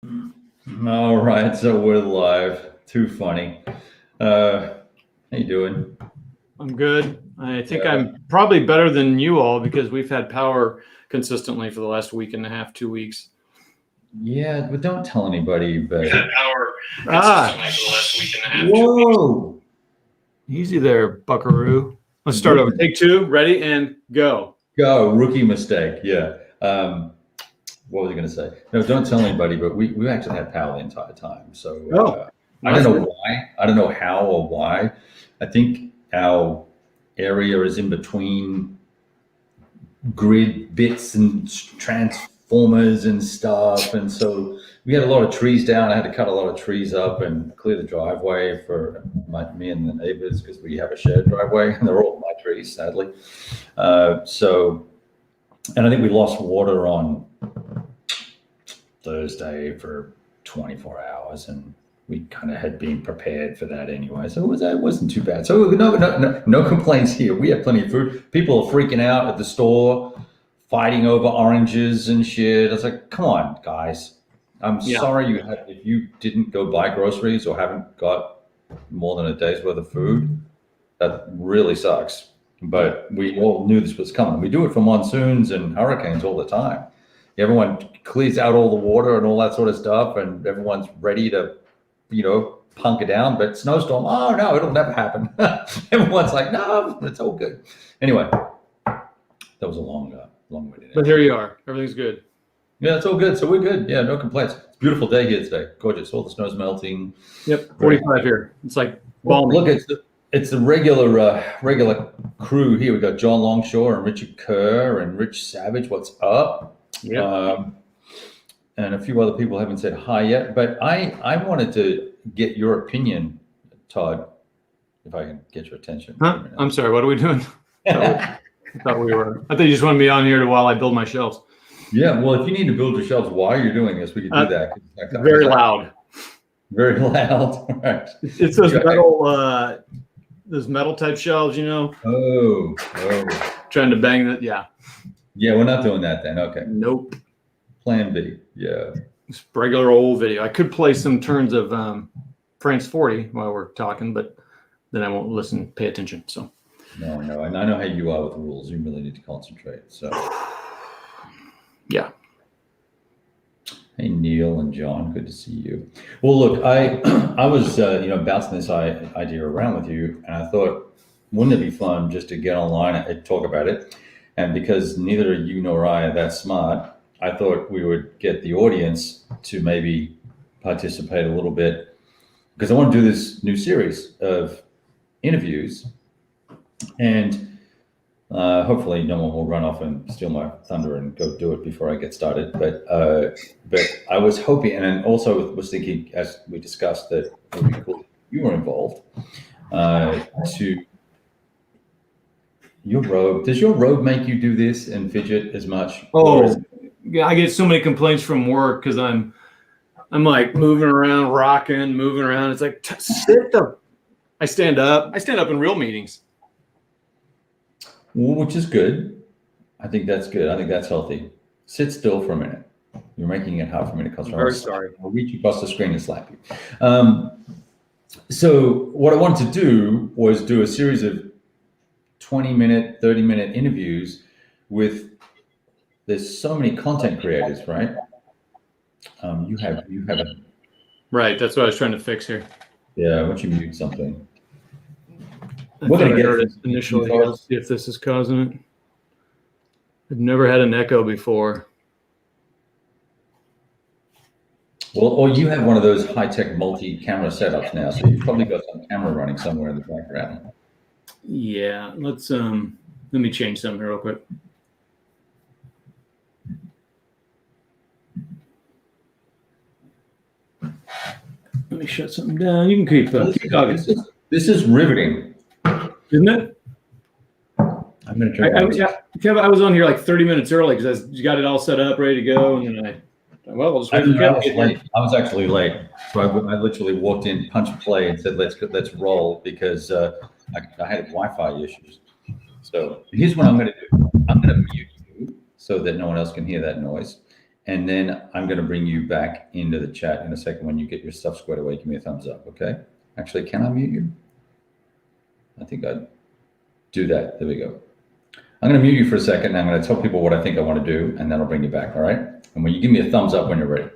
All right, so we're live. Too funny. How you doing? I'm good. I think Yeah. I'm probably better than you all because we've had power consistently for the last week and a half, 2 weeks. Yeah, but don't tell anybody. But We've had power consistently for the last week and a half. Whoa! Easy there, buckaroo. Let's start over. Take two. Ready and go. Go. Rookie mistake. Yeah. What was I going to say? No, don't tell anybody. But we actually had power the entire time. So I don't know why. I don't know how or why. I think our area is in between grid bits and transformers and stuff, and so we had a lot of trees down. I had to cut a lot of trees up and clear the driveway for me and the neighbors because we have a shared driveway, and they're all my trees, sadly. And I think we lost water on Thursday for 24 hours, and we kind of had been prepared for that anyway, so it wasn't too bad. So no complaints here. We have plenty of food. People are freaking out at the store, fighting over oranges and shit. I was like, come on, guys. I'm sorry if you didn't go buy groceries or haven't got more than a day's worth of food. That really sucks. But we all knew this was coming. We do it for monsoons and hurricanes all the time. Everyone clears out all the water and all that sort of stuff, and everyone's ready to punk it down. But snowstorm, oh no, it'll never happen. Everyone's like, no, it's all good. Anyway, that was a long way. But here you are. Everything's good. Yeah, it's all good. So we're good. Yeah, no complaints. It's a beautiful day here today. Gorgeous. All the snow's melting. Yep, 45 here. It's like balmy. Look, it's the regular crew here. We got John Longshore and Richard Kerr and Rich Savage. What's up? Yeah. And a few other people haven't said hi yet, but I wanted to get your opinion, Todd, if I can get your attention. Huh? I'm sorry, what are we doing? I thought you just wanted me on here while I build my shelves. Yeah, well, if you need to build your shelves while you're doing this, we can do that. Very loud. Very loud. Right. It's those metal type shelves, Oh. Trying to bang that, yeah. Yeah, we're not doing that then. Okay. Nope. Plan B. Yeah. It's regular old video. I could play some turns of France 40 while we're talking, but then I won't pay attention. So. No, and I know how you are with the rules. You really need to concentrate. So. Yeah. Hey, Neil and John, good to see you. Well, look, I was bouncing this idea around with you, and I thought, wouldn't it be fun just to get online and talk about it? And because neither you nor I are that smart, I thought we would get the audience to maybe participate a little bit, because I want to do this new series of interviews, and hopefully no one will run off and steal my thunder and go do it before I get started. But I was hoping, and also was thinking, as we discussed, that it would be cool if you were involved to. Your robe. Does your robe make you do this and fidget as much? Oh, yeah. I get so many complaints from work because I'm like moving around, moving around. It's like, sit up. I stand up in real meetings. Which is good. I think that's good. I think that's healthy. Sit still for a minute. You're making it hard for me to concentrate. Very sorry. I'll reach across the screen and slap you. So what I wanted to do was do a series of 20-minute, 30-minute interviews with, there's so many content creators, right? You have a, right. That's what I was trying to fix here. Yeah, why don't you mute something? We're gonna get it initially. Let's see if this is causing it. I've never had an echo before. Well, or you have one of those high-tech multi-camera setups now, so you've probably got some camera running somewhere in the background. Yeah, let's let me change something here real quick. Let me shut something down. You can keep talking. This is riveting, isn't it? I'm going to try. Kevin, I was on here like 30 minutes early because you got it all set up, ready to go, and then I'll just wait for Kevin. I was actually late, so I literally walked in, punched play, and said, "Let's roll," because I had Wi-Fi issues. So here's what I'm going to do. I'm going to mute you so that no one else can hear that noise, And then I'm going to bring you back into the chat in a second when you get your stuff squared away. Give me a thumbs up, okay? Actually, can I mute you? I think I'd do that. There we go. I'm going to mute you for a second, and I'm going to tell people what I think I want to do, and then I'll bring you back, all right? And when you give me a thumbs up when you're ready.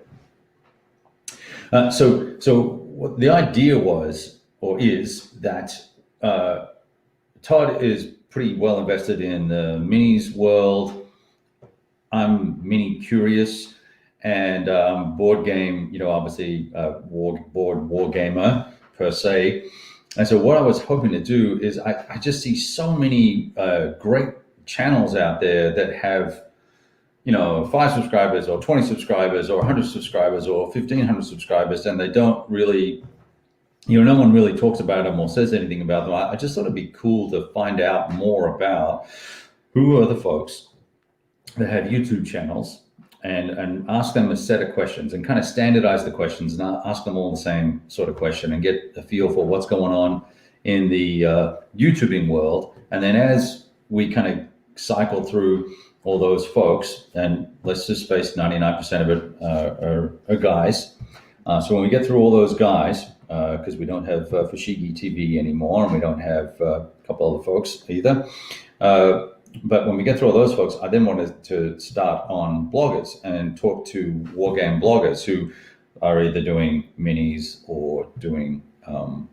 So what the idea was, or is, that Todd is pretty well invested in the minis world. I'm mini curious, and board game, obviously war gamer per se. And so what I was hoping to do is I just see so many great channels out there that have 5 subscribers or 20 subscribers or 100 subscribers or 1,500 subscribers, and they don't really, no one really talks about them or says anything about them. I just thought it'd be cool to find out more about who are the folks that have YouTube channels, and ask them a set of questions and kind of standardize the questions and ask them all the same sort of question and get a feel for what's going on in the YouTubing world. And then as we kind of cycle through all those folks, and let's just face 99% of it are guys. So when we get through all those guys, because we don't have Fushigi TV anymore, and we don't have a couple other folks either. But when we get through all those folks, I then wanted to start on bloggers and talk to wargame bloggers who are either doing minis or doing board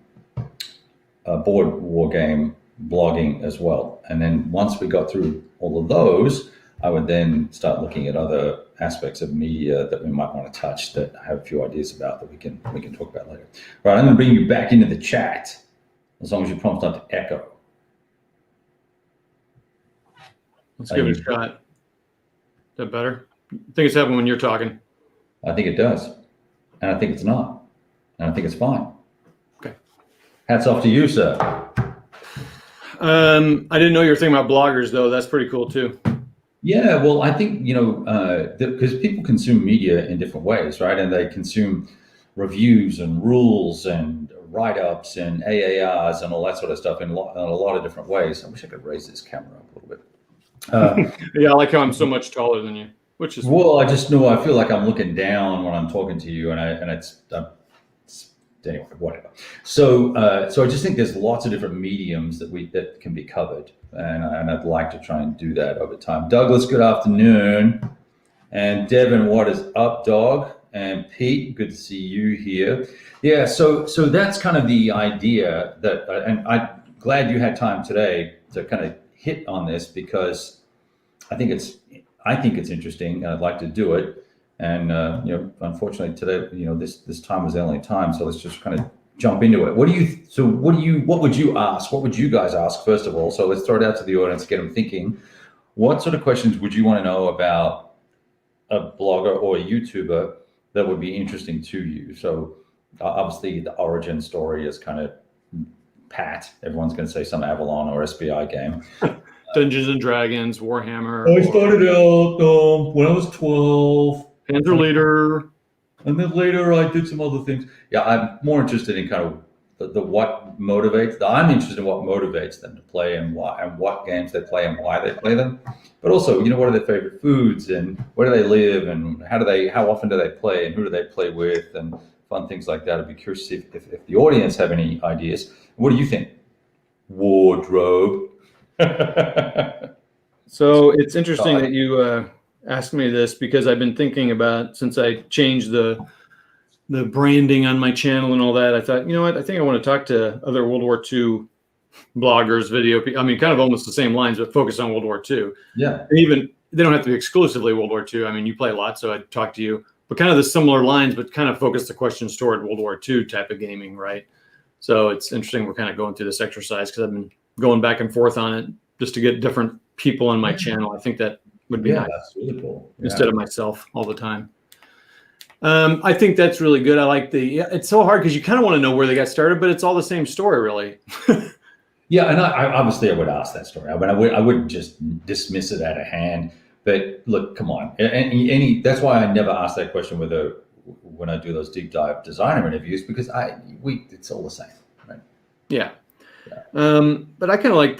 wargame blogging as well. And then once we got through all of those, I would then start looking at other aspects of media that we might want to touch, that I have a few ideas about that we can talk about later. All right, I'm going to bring you back into the chat, as long as you promise not to echo. Let's give it a shot. Is that better? I think it's happening when you're talking. I think it does. And I think it's not. And I think it's fine. Okay. Hats off to you, sir. I didn't know you were thinking about bloggers, though. That's pretty cool, too. Yeah, well, I think, because people consume media in different ways, right? And they consume reviews and rules and write-ups and AARs and all that sort of stuff in a lot of different ways. I wish I could raise this camera up a little bit. Yeah, I like how I'm so much taller than you, which is well. I just know I feel like I'm looking down when I'm talking to you, and it's anyway, whatever. So I just think there's lots of different mediums that can be covered, and I'd like to try and do that over time. Douglas, good afternoon, and Devin, what is up, dog? And Pete, good to see you here. Yeah, so that's kind of the idea that, and I'm glad you had time today to kind of hit on this, because I think it's interesting, and I'd like to do it. And unfortunately today, this time was the only time, so let's just kind of jump into it. What would you ask? What would you guys ask first of all? So let's throw it out to the audience, get them thinking. What sort of questions would you want to know about a blogger or a YouTuber that would be interesting to you? So obviously the origin story is kind of pat. Everyone's going to say some Avalon or SBI game. Dungeons and Dragons, Warhammer. I started out when I was 12. Panzer Leader. And then later I did some other things. Yeah, I'm more interested in kind of the what motivates. I'm interested in what motivates them to play, and why, and what games they play and why they play them. But also, what are their favorite foods, and where do they live, and how often do they play, and who do they play with, and fun things like that. I'd be curious if the audience have any ideas. What do you think? Wardrobe. So it's interesting that you asked me this, because I've been thinking about, since I changed the branding on my channel and all that, I thought, I think I want to talk to other World War II bloggers, kind of almost the same lines, but focus on World War II. Yeah. And even they don't have to be exclusively World War II. You play a lot, so I'd talk to you, but kind of the similar lines, but kind of focus the questions toward World War II type of gaming, right? So it's interesting. We're kind of going through this exercise, because I've been going back and forth on it just to get different people on my channel. I think that would be nice. That's really cool. Instead of myself all the time. I think that's really good. I like it's so hard, because you kind of want to know where they got started, but it's all the same story, really. Yeah, and I obviously I would ask that story. I wouldn't just dismiss it out of hand. But look, come on. That's why I never ask that question when I do those deep dive designer interviews, because it's all the same, right? Yeah. But I kind of like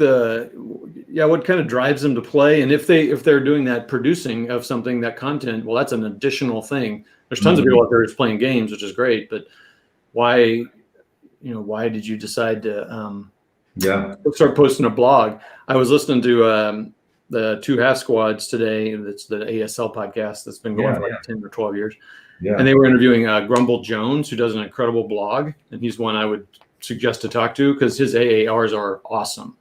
what kind of drives them to play, and if they're doing that producing of something, that content, well, that's an additional thing. There's tons of people out there just playing games, which is great, but why did you decide to start posting a blog? I was listening to the Two Half Squads today. That's the ASL podcast that's been going for like 10 or 12 years. Yeah. And they were interviewing Grumble Jones, who does an incredible blog, and he's one I would suggest to talk to because his AARs are awesome.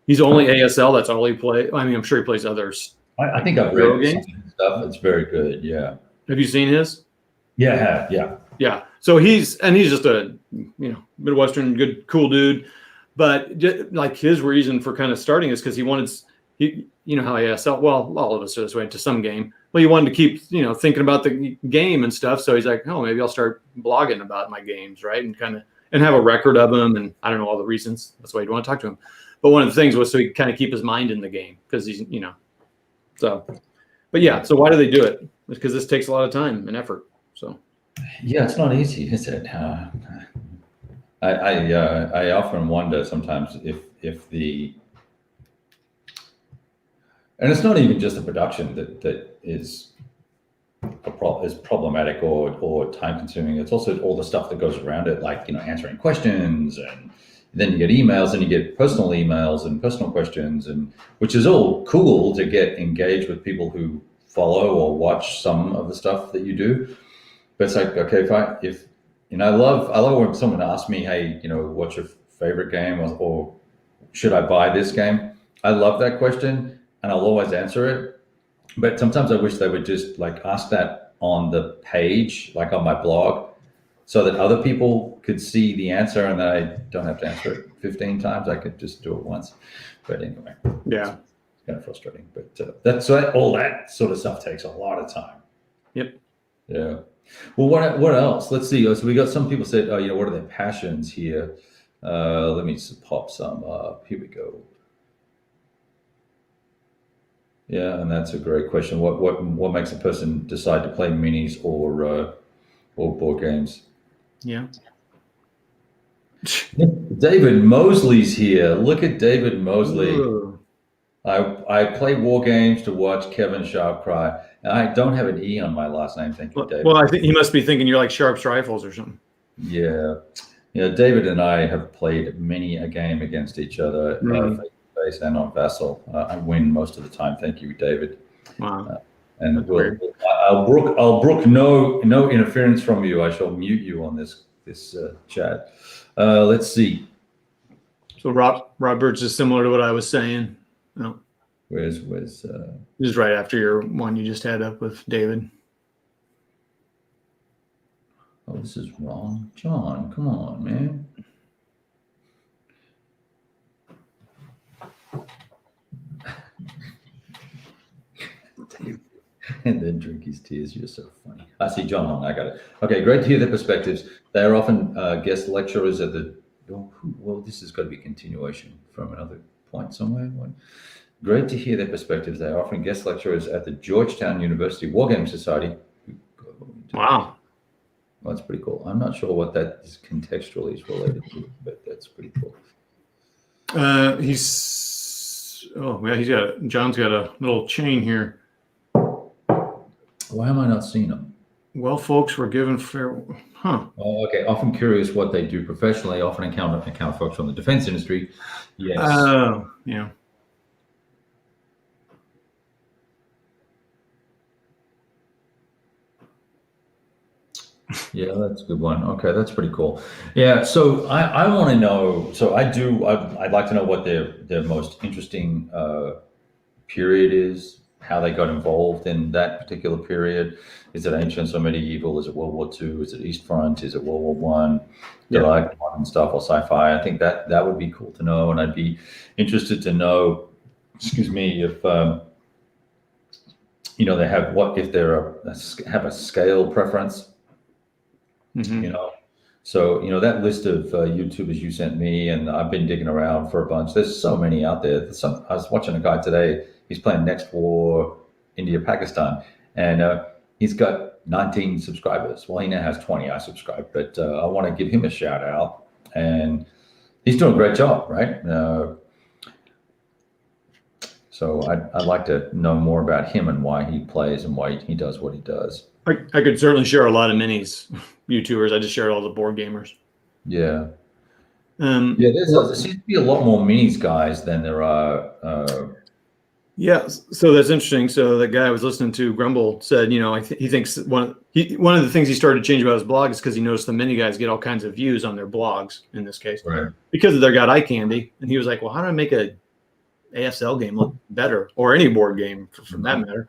He's only ASL. That's all he plays. I mean, I'm sure he plays others. I think I've read some of his stuff. It's very good. Yeah. Have you seen his? Yeah, I have. Yeah. Yeah. So he's just a Midwestern good cool dude, but like his reason for kind of starting is because he wanted how ASL. Well, all of us are this way to some game. Well, he wanted to keep thinking about the game and stuff. So he's like, oh, maybe I'll start blogging about my games, right? And have a record of them. And I don't know all the reasons. That's why you'd want to talk to him. But one of the things was so he kind of keep his mind in the game because he's, so. But yeah, so why do they do it? It's because this takes a lot of time and effort. So. Yeah, it's not easy, is it? I often wonder sometimes if the, and it's not even just the production that is problematic or time consuming. It's also all the stuff that goes around it, like answering questions, and then you get emails, and you get personal emails and personal questions, and which is all cool to get engaged with people who follow or watch some of the stuff that you do. But it's like, okay, if I love when someone asks me, hey, what's your favorite game, or should I buy this game? I love that question, and I'll always answer it. But sometimes I wish they would just like ask that on the page, like on my blog, so that other people could see the answer, and that I don't have to answer it 15 times. I could just do it once. But anyway, yeah, it's kind of frustrating. But all that sort of stuff takes a lot of time. Yep. Yeah. Well, what else? Let's see. So we got some people said, what are their passions here? Let me just pop some up. Here we go. Yeah, and that's a great question. What makes a person decide to play minis or board games? Yeah. David Mosley's here. Look at David Mosley. Ooh. I play war games to watch Kevin Sharp cry. I don't have an E on my last name. Thank you, David. Well, I think he must be thinking you're like Sharp's Rifles or something. Yeah. David and I have played many a game against each other, face and on Vassal. I win most of the time. Thank you, David. Wow. And I'll brook no interference from you. I shall mute you on this chat. Let's see. So Robert's is similar to what I was saying. No. Where's this is right after your one you just had up with David. Oh, this is wrong. John, come on, man. And then drink his tears. You're so funny. I see John Long. I got it. Okay, great to hear their perspectives. They are often guest lecturers at the. Well, this has got to be a continuation from another point somewhere. Great to hear their perspectives. They are often guest lecturers at the Georgetown University Wargaming Society. Wow. Well, that's pretty cool. I'm not sure what that is contextually related to, but that's pretty cool. John's got a little chain here. Why am I not seeing them? Well, folks, we're given fair, huh? Oh, okay. Often curious what they do professionally. Often encounter folks from the defense industry. Yes. Oh, yeah. Yeah, that's a good one. Okay, that's pretty cool. Yeah, so I want to know. So I'd like to know what their most interesting period is. How they got involved in that particular period. Is it ancient or medieval? Is it World War II? Is it East Front? Is it World War One? Do I like modern stuff or sci-fi? I think that would be cool to know, and I'd be interested to know. Excuse me, if they have if they have a scale preference. Mm-hmm. So that list of YouTubers you sent me, and I've been digging around for a bunch. There's so many out there. I was watching a guy today. He's playing Next War, India, Pakistan, and he's got 19 subscribers. Well, he now has 20. I subscribe, but I want to give him a shout out, and he's doing a great job, right? So I'd like to know more about him and why he plays and why he does what he does. I could certainly share a lot of minis, YouTubers. I just shared all the board gamers. Yeah. Yeah, there seems to be a lot more minis guys than there are. Yeah, so that's interesting. So the guy I was listening to, Grumble, said, he thinks one of the things he started to change about his blog is because he noticed the mini guys get all kinds of views on their blogs in this case, Right. because they've got eye candy. And he was like, well, how do I make a ASL game look better, or any board game for that matter?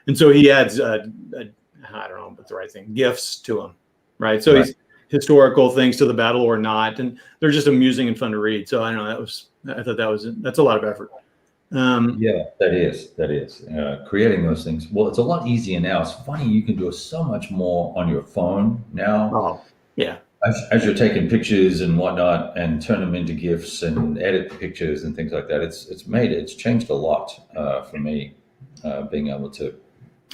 And so he adds, I don't know what's the right thing, GIFs to them, right? So he's historical things to the battle or not, and they're just amusing and fun to read. So I know that's a lot of effort. Yeah, that is creating those things. Well, it's a lot easier now. It's funny, you can do so much more on your phone now. Oh, yeah. As you're taking pictures and whatnot and turn them into GIFs and edit the pictures and things like that. It's changed a lot for me, being able to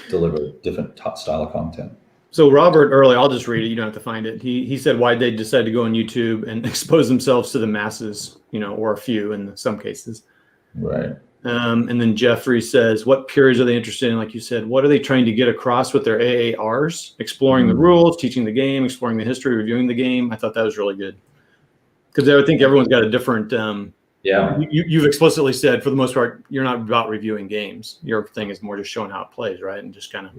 deliver different style of content. So Robert early, I'll just read it. You don't have to find it. He said why they decided to go on YouTube and expose themselves to the masses, or a few in some cases. Right. And then Jeffrey says, what periods are they interested in? Like you said, what are they trying to get across with their AARs? Exploring the rules, teaching the game, exploring the history, reviewing the game. I thought that was really good. Because I think everyone's got a different, you've explicitly said, for the most part, you're not about reviewing games. Your thing is more just showing how it plays, right? And just kind of.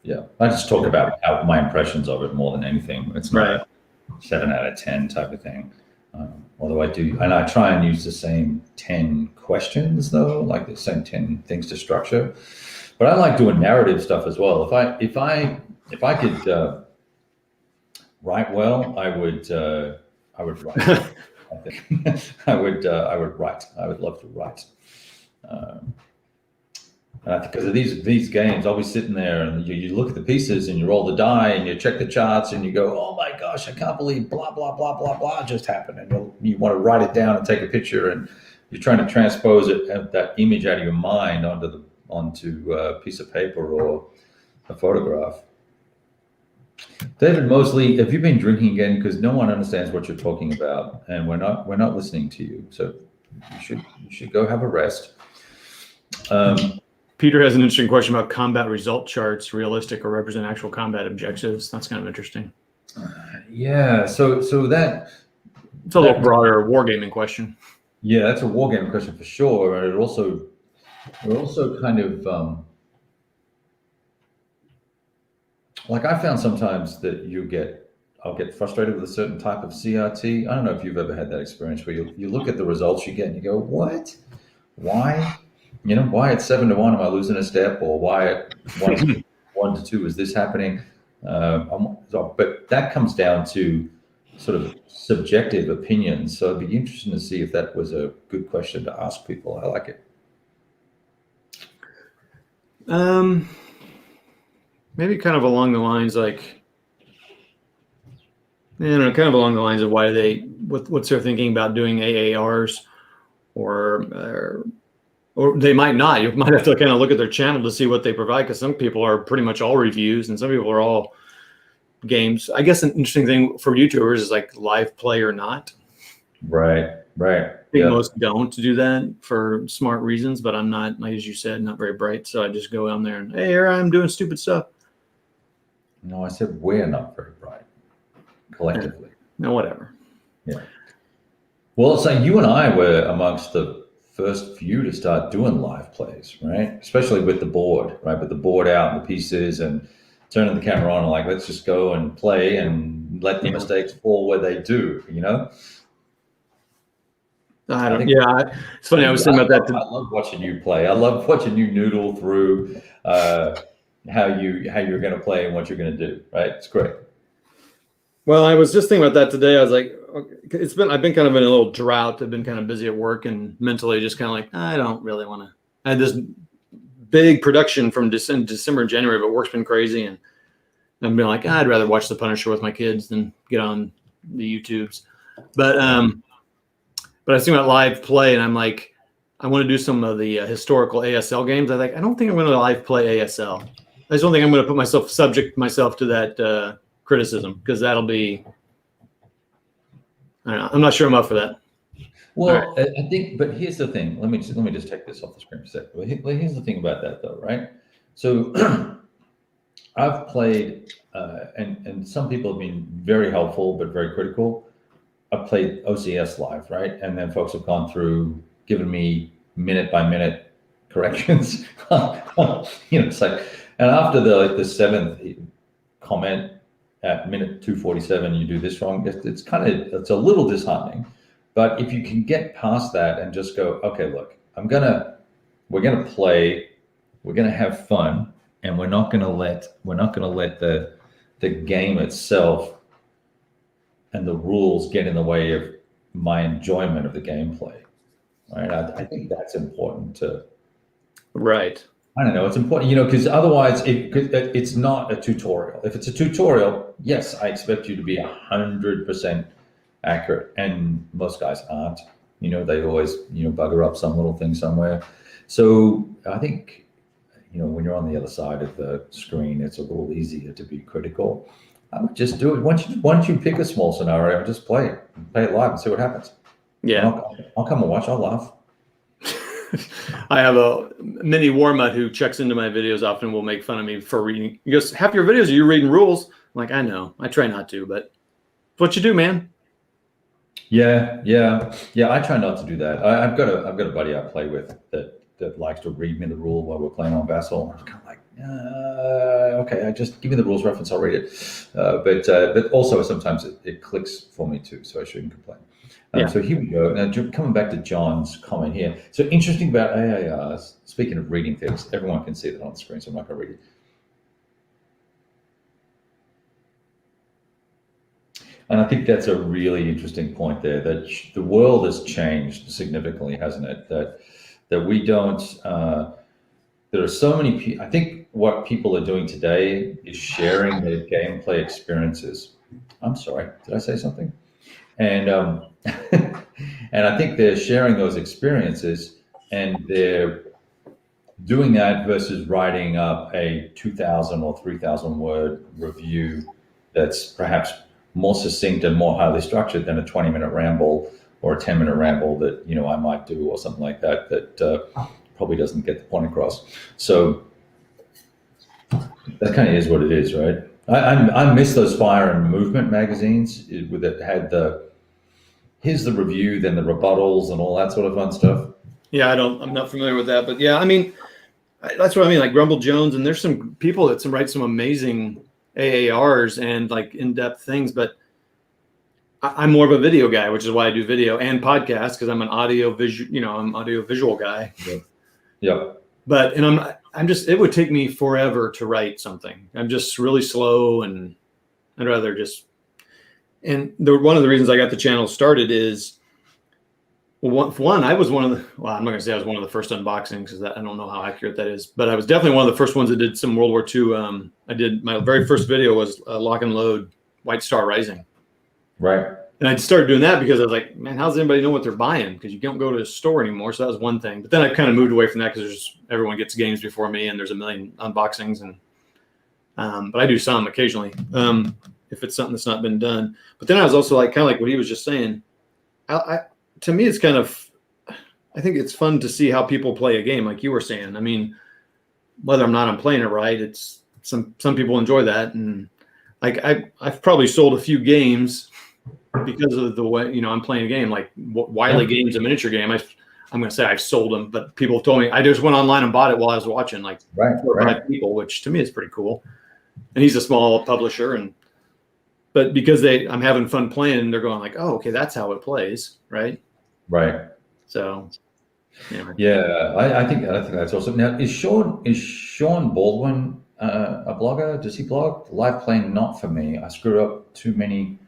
Yeah. I just talk about my impressions of it more than anything. It's not a 7 out of 10 type of thing. Although I do, and I try and use the same 10 questions though, like the same 10 things to structure. But I like doing narrative stuff as well. If I could write well, I would write. I think I would write. I would love to write. Because of these games, I'll be sitting there and you look at the pieces and you roll the die and you check the charts and you go, oh my gosh, I can't believe blah, blah, blah, blah, blah just happened. And you want to write it down and take a picture, and you're trying to transpose that image out of your mind onto a piece of paper or a photograph. David Mosley, have you been drinking again? Because no one understands what you're talking about, and we're not listening to you. So you should go have a rest. Peter has an interesting question about combat result charts, realistic or represent actual combat objectives. That's kind of interesting. Yeah, so that it's a little broader wargaming question. Yeah, that's a wargaming question for sure. And it also kind of like I found sometimes that I'll get frustrated with a certain type of CRT. I don't know if you've ever had that experience where you look at the results you get and you go, what? Why? Why at 7-1 am I losing a step, or why at 1-2 is this happening? But that comes down to sort of subjective opinions. So it'd be interesting to see if that was a good question to ask people. I like it. Maybe kind of along the lines like, kind of along the lines of why what's their thinking about doing AARs, or they might not. You might have to kind of look at their channel to see what they provide, because some people are pretty much all reviews and some people are all games. I guess an interesting thing for YouTubers is like live play or not. Right. I think most don't do that for smart reasons, but I'm not, like as you said, not very bright. So I just go on there and, hey, here I am doing stupid stuff. No, I said we're not very bright collectively. No, whatever. Yeah. Well, it's like you and I were amongst the first few to start doing live plays, right? Especially with the board, right? With the board out and the pieces and turning the camera on and like, let's just go and play and let the mistakes fall where they do, It's funny. I was thinking about that. I love watching you play. I love watching you noodle through how you're going to play and what you're going to do, right? It's great. Well, I was just thinking about that today. I was like, I've been kind of in a little drought. I've been kind of busy at work and mentally just kind of like, I don't really want to. I had this big production from December and January, but work's been crazy. And I've been like, I'd rather watch The Punisher with my kids than get on the YouTubes. But I was thinking about live play, and I'm like, I want to do some of the historical ASL games. I don't think I'm going to live play ASL. I just don't think I'm going to subject myself to that criticism, because that'll be, I don't know. I'm not sure I'm up for that. Well, I think, but here's the thing. Let me just take this off the screen for a second. Here's the thing about that, though, right? So I've played, and some people have been very helpful but very critical. I've played OCS live, right? And then folks have gone through, given me minute by minute corrections. It's like, and after the seventh comment at minute 2:47, you do this wrong. It's a little disheartening. But if you can get past that and just go, okay, look, we're gonna play, we're gonna have fun, and we're not gonna let the game itself and the rules get in the way of my enjoyment of the gameplay. Right? I think that's important to. Right. I don't know. It's important, because otherwise it's not a tutorial. If it's a tutorial, yes, I expect you to be 100% accurate, and most guys aren't. They always bugger up some little thing somewhere. So I think when you're on the other side of the screen, it's a little easier to be critical. I would just do it once you pick a small scenario, just play it live and see what happens. Yeah, I'll come and watch. I'll laugh. I have a mini Warmut who checks into my videos often, will make fun of me for reading. He goes, half your videos are you reading rules. I'm like, I know, I try not to, but it's what you do, man. Yeah. I try not to do that. I've got a buddy I play with that likes to read me the rule while we're playing on Vassal. I'm kind of like, okay, I just give me the rules reference, I'll read it. But also sometimes it clicks for me too, so I shouldn't complain. So here we go. Now coming back to John's comment here. So interesting about AARs. Speaking of reading things, everyone can see that on the screen, so I'm not going to read it. And I think that's a really interesting point there, that the world has changed significantly, hasn't it? That we don't, there are so many people, I think what people are doing today is sharing their gameplay experiences. I'm sorry, did I say something? And and I think they're sharing those experiences, and they're doing that versus writing up a 2,000 or 3,000 word review that's perhaps more succinct and more highly structured than a 20-minute ramble or a 10-minute ramble that I might do, or something like that probably doesn't get the point across. So that kind of is what it is, right? I miss those Fire and Movement magazines that had here's the review, then the rebuttals and all that sort of fun stuff. Yeah, I'm not familiar with that, but yeah, I mean, that's what I mean, like Grumble Jones, and there's some people that write some amazing AARs and like in-depth things, but I'm more of a video guy, which is why I do video and podcasts, because I'm an audio visual guy. Yeah. But I'm just, it would take me forever to write something. I'm just really slow, and I'd rather just. And one of the reasons I got the channel started is, one, I was one of the, well, I'm not going to say I was one of the first unboxings, because I don't know how accurate that is, but I was definitely one of the first ones that did some World War II. I did, my very first video was Lock and Load White Star Rising. Right. And I started doing that because I was like, man, how does anybody know what they're buying? Because you don't go to a store anymore. So that was one thing. But then I kind of moved away from that, because everyone gets games before me, and there's a million unboxings. And but I do some occasionally if it's something that's not been done. But then I was also like, kind of like what he was just saying. To me, it's kind of, I think it's fun to see how people play a game, like you were saying. I mean, whether I'm playing it right, it's some people enjoy that. And like I've probably sold a few games because of the way, I'm playing a game like Wiley Games, a miniature game. I'm going to say I've sold them, but people have told me I just went online and bought it while I was watching, like 4 or 5 people, which to me is pretty cool. And he's a small publisher, but because I'm having fun playing, they're going like, oh, okay, that's how it plays, right? Right. So, yeah, I think that's awesome. Now, is Sean Baldwin a blogger? Does he blog? Live playing, not for me. I screwed up too many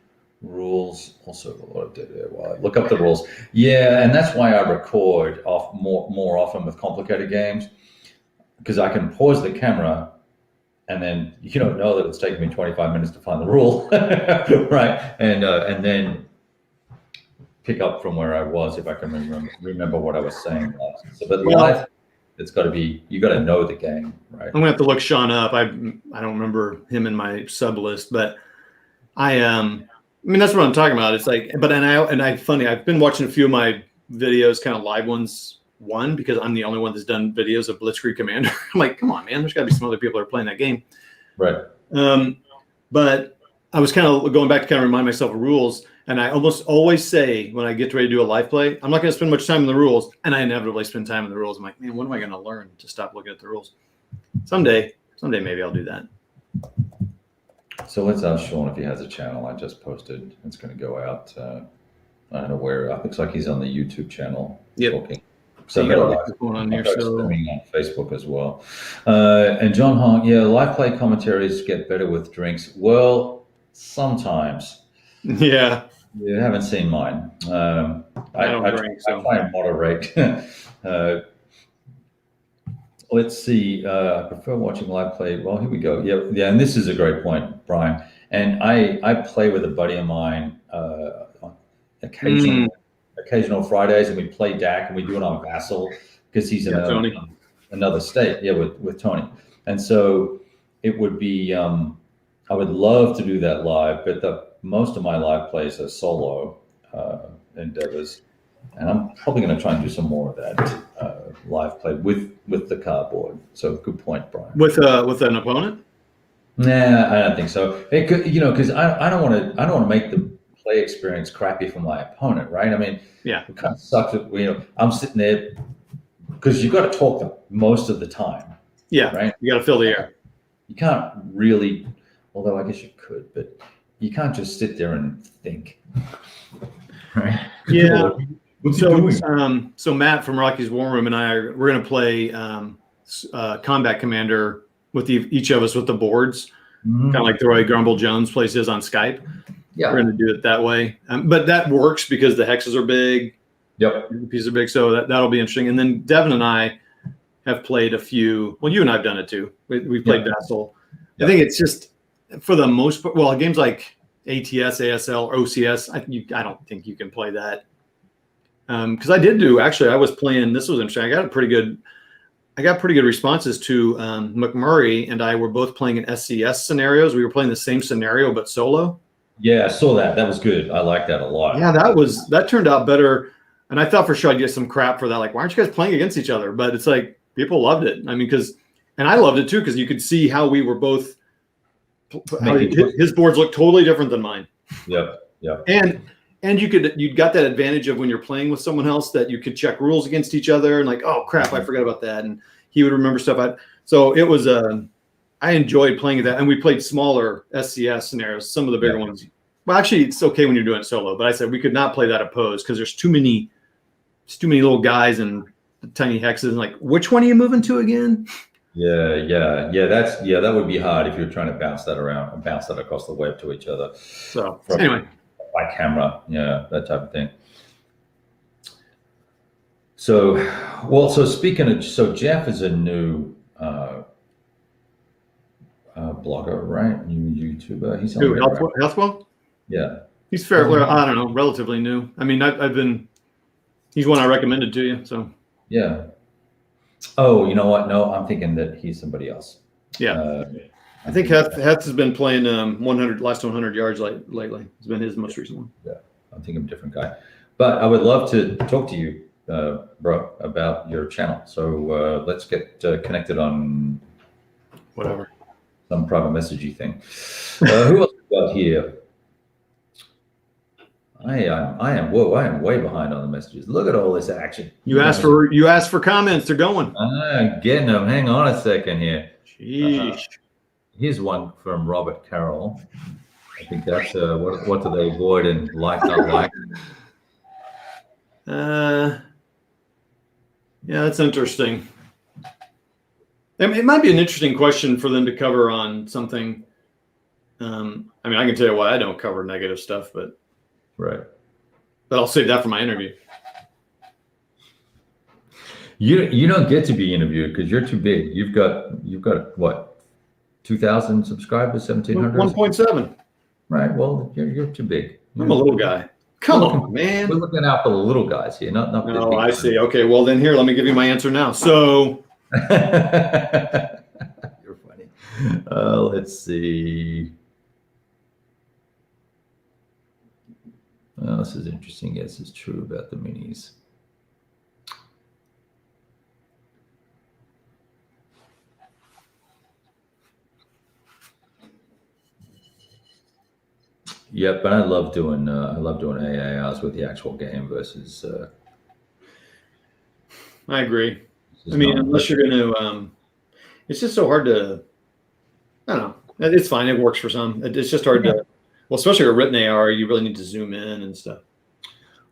rules. Also, a lot of data. Well, I look up the rules. Yeah, and that's why I record more often with complicated games, because I can pause the camera, and then you don't know that it's taking me 25 minutes to find the rule, right? And then pick up from where I was if I can remember what I was saying last. So, but live, it's got to be, you got to know the game, right? I'm gonna have to look Sean up. I don't remember him in my sub list, but I mean, that's what I'm talking about. It's like, but funny, I've been watching a few of my videos, kind of live ones, one, because I'm the only one that's done videos of Blitzkrieg Commander. I'm like, come on, man, there's got to be some other people that are playing that game. Right. But I was kind of going back to kind of remind myself of rules. And I almost always say when I get ready to do a live play, I'm not going to spend much time in the rules. And I inevitably spend time in the rules. I'm like, man, when am I going to learn to stop looking at the rules? Someday maybe I'll do that. So let's ask Sean if he has a channel. I just posted. It's going to go out. I don't know where. It looks like he's on the YouTube channel. Yep. Talking. So you got a going on there. So on Facebook as well. And John Hong, yeah, live play commentaries get better with drinks. Well, sometimes. Yeah. You haven't seen mine. I don't drink, so. I try and moderate. Let's see. I prefer watching live play. Well, here we go. Yeah. And this is a great point, Brian. And I play with a buddy of mine occasional Fridays, and we play DAC, and we do it on Vassal because he's in another state. Yeah, with Tony. And so it would be. I would love to do that live, but most of my live plays are solo endeavors, and I'm probably going to try and do some more of that live play with the cardboard. So good point, Brian. With an opponent? Nah, I don't think so. It could, because I don't want to make the play experience crappy for my opponent, right? I mean, yeah, it kind of sucks. I'm sitting there because you got to talk them most of the time. Yeah, right. You got to fill the air. You can't really, although I guess you could, but you can't just sit there and think. Right? Yeah. What's he doing? So Matt from Rocky's War Room and we're going to play Combat Commander with each of us with the boards, kind of like the way Grumble Jones plays his on Skype. Yeah, we're going to do it that way, but that works because the hexes are big. Yep, the pieces are big, so that'll be interesting. And then Devin and I have played a few. Well, you and I've done it too. We played Vassal. Yep. I think it's just for the most part. Well, games like ATS, ASL, or OCS, I don't think you can play that. Because I did do actually. I was playing. This was interesting. I got pretty good responses to McMurray and I were both playing in SCS scenarios. We were playing the same scenario but solo. Yeah, I saw that. That was good. I like that a lot. Yeah, that turned out better. And I thought for sure I'd get some crap for that. Like, why aren't you guys playing against each other? But it's like people loved it. I mean, and I loved it too because you could see how we were both. His boards looked totally different than mine. Yep. And you'd got that advantage of when you're playing with someone else that you could check rules against each other and like, oh crap, I forgot about that, and he would remember stuff. So it was I enjoyed playing that, and we played smaller SCS scenarios. Some of the bigger ones. Well, actually, it's okay when you're doing it solo, but I said we could not play that opposed because there's too many little guys and tiny hexes. And like, which one are you moving to again? Yeah. That would be hard if you're trying to bounce that around and bounce that across the web to each other. So anyway, by camera, that type of thing. So speaking of, Jeff is a new blogger, right? New YouTuber. He's on Healthwell? Yeah. He's fairly, I don't know, relatively new. I mean, he's one I recommended to you. So yeah. Oh, you know what? No, I'm thinking that he's somebody else. Yeah. I think Heth has been playing last 100 yards lately. It's been his most recent one. Yeah, I'm thinking of a different guy. But I would love to talk to you, bro, about your channel. So let's get connected on whatever. Some private messagey thing. Who else we got here? I am way behind on the messages. Look at all this action. You asked for comments. They're going. I'm getting them. Hang on a second here. Sheesh. Here's one from Robert Carroll. I think that's what do they avoid and like not like? Yeah, that's interesting. It might be an interesting question for them to cover on something. I mean, I can tell you why I don't cover negative stuff, but right. But I'll save that for my interview. You don't get to be interviewed because you're too big. You've got what, 2,000 subscribers, 1,700. 1.7. Right. Well, you're too big. I'm a little guy. Come on, man. We're looking out for the little guys here, not the big I see. Okay. Well, then here, let me give you my answer now. So. You're funny. Let's see. Well, this is interesting. Yes, it's true about the minis. Yep, but I love doing AARs with the actual game versus. I agree. I versus mean, not. unless you're going to, it's just so hard to. I don't know. It's fine. It works for some. It's just hard to. Well, especially a written AR, you really need to zoom in and stuff.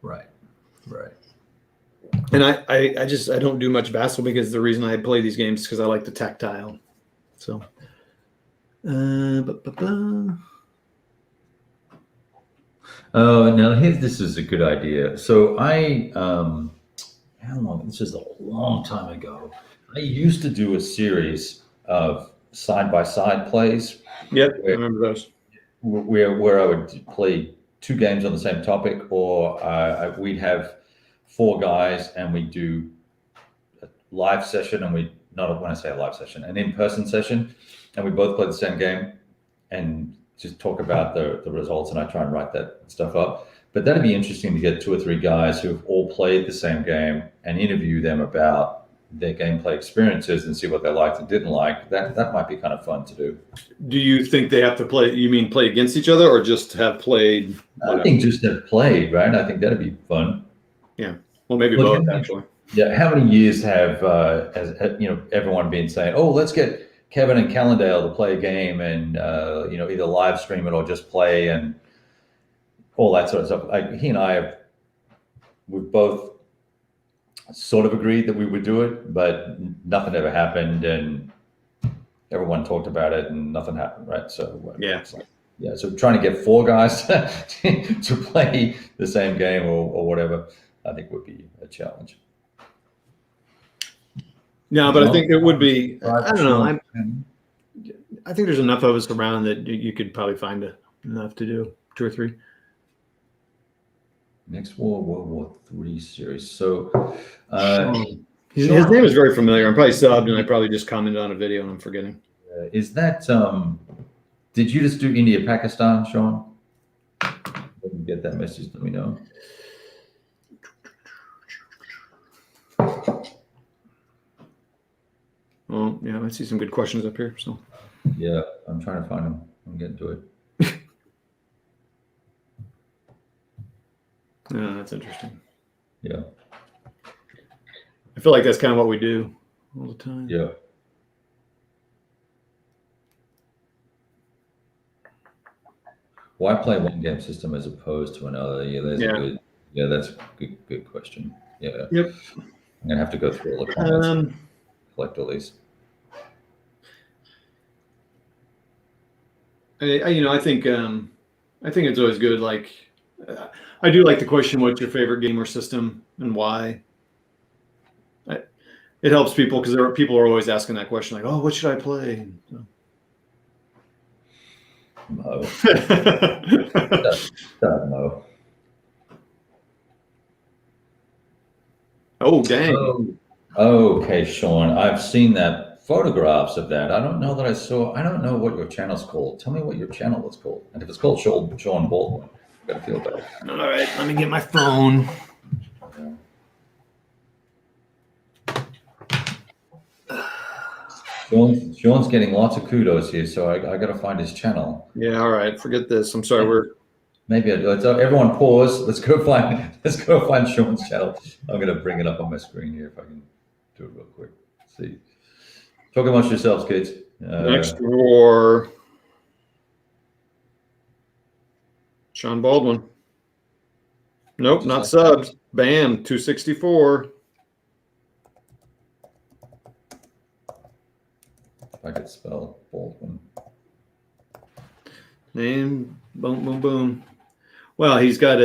Right. And I don't do much Vassal because the reason I play these games is because I like the tactile. So. Oh, now this is a good idea. So how long? This is a long time ago. I used to do a series of side by side plays. Yep, I remember those. Where I would play two games on the same topic, or we'd have four guys and we'd do a live session, and not when I say a live session, an in-person session, and we both play the same game and just talk about the results, and I try and write that stuff up. But that'd be interesting to get two or three guys who've all played the same game and interview them about their gameplay experiences and see what they liked and didn't like. That might be kind of fun to do. Do you think they have to play? You mean play against each other, or just have played? I think just have played, right? I think that'd be fun. Yeah. Well, maybe both actually. Yeah. How many years have everyone been saying, "Oh, let's get Kevin and Callendale to play a game and either live stream it or just play," and all that sort of stuff. He and we've both sort of agreed that we would do it, but nothing ever happened, and everyone talked about it and nothing happened, right? So so trying to get four guys to play the same game or whatever, I think would be a challenge. No, but I think it would be. I don't know. I think there's enough of us around that you could probably find enough to do 2 or 3. Next World War III series. So his name is very familiar. I'm probably subbed, and I probably just commented on a video and I'm forgetting. Is that did you just do India Pakistan, Sean? Didn't get that message, let me know. Well, yeah, I see some good questions up here. So yeah, I'm trying to find them. I'm getting to it. Yeah, that's interesting. Yeah. I feel like that's kind of what we do all the time. Yeah. Why play one game system as opposed to another? That's a good question. Yeah. Yep. I'm gonna have to go through all the comments, collect all these. I think it's always good. Like, I do like the question, "What's your favorite game or system and why?" It helps people because people are always asking that question, like, "Oh, what should I play?" Mo. Mo. Oh, dang. Oh, okay, Sean. I've seen photographs of that. I don't know what your channel's called. Tell me what your channel is called. And if it's called Sean Baldwin, I've got to feel better. All right, let me get my phone. Sean's getting lots of kudos here, so I got to find his channel. Yeah, all right. Forget this. I'm sorry. Everyone pause. Let's go find Sean's channel. I'm going to bring it up on my screen here if I can do it real quick. Let's see. Talk amongst yourselves, kids. Next War. Sean Baldwin. Nope, not subbed. Bam, 264. If I could spell Baldwin. Name, boom, boom, boom. Well, he's got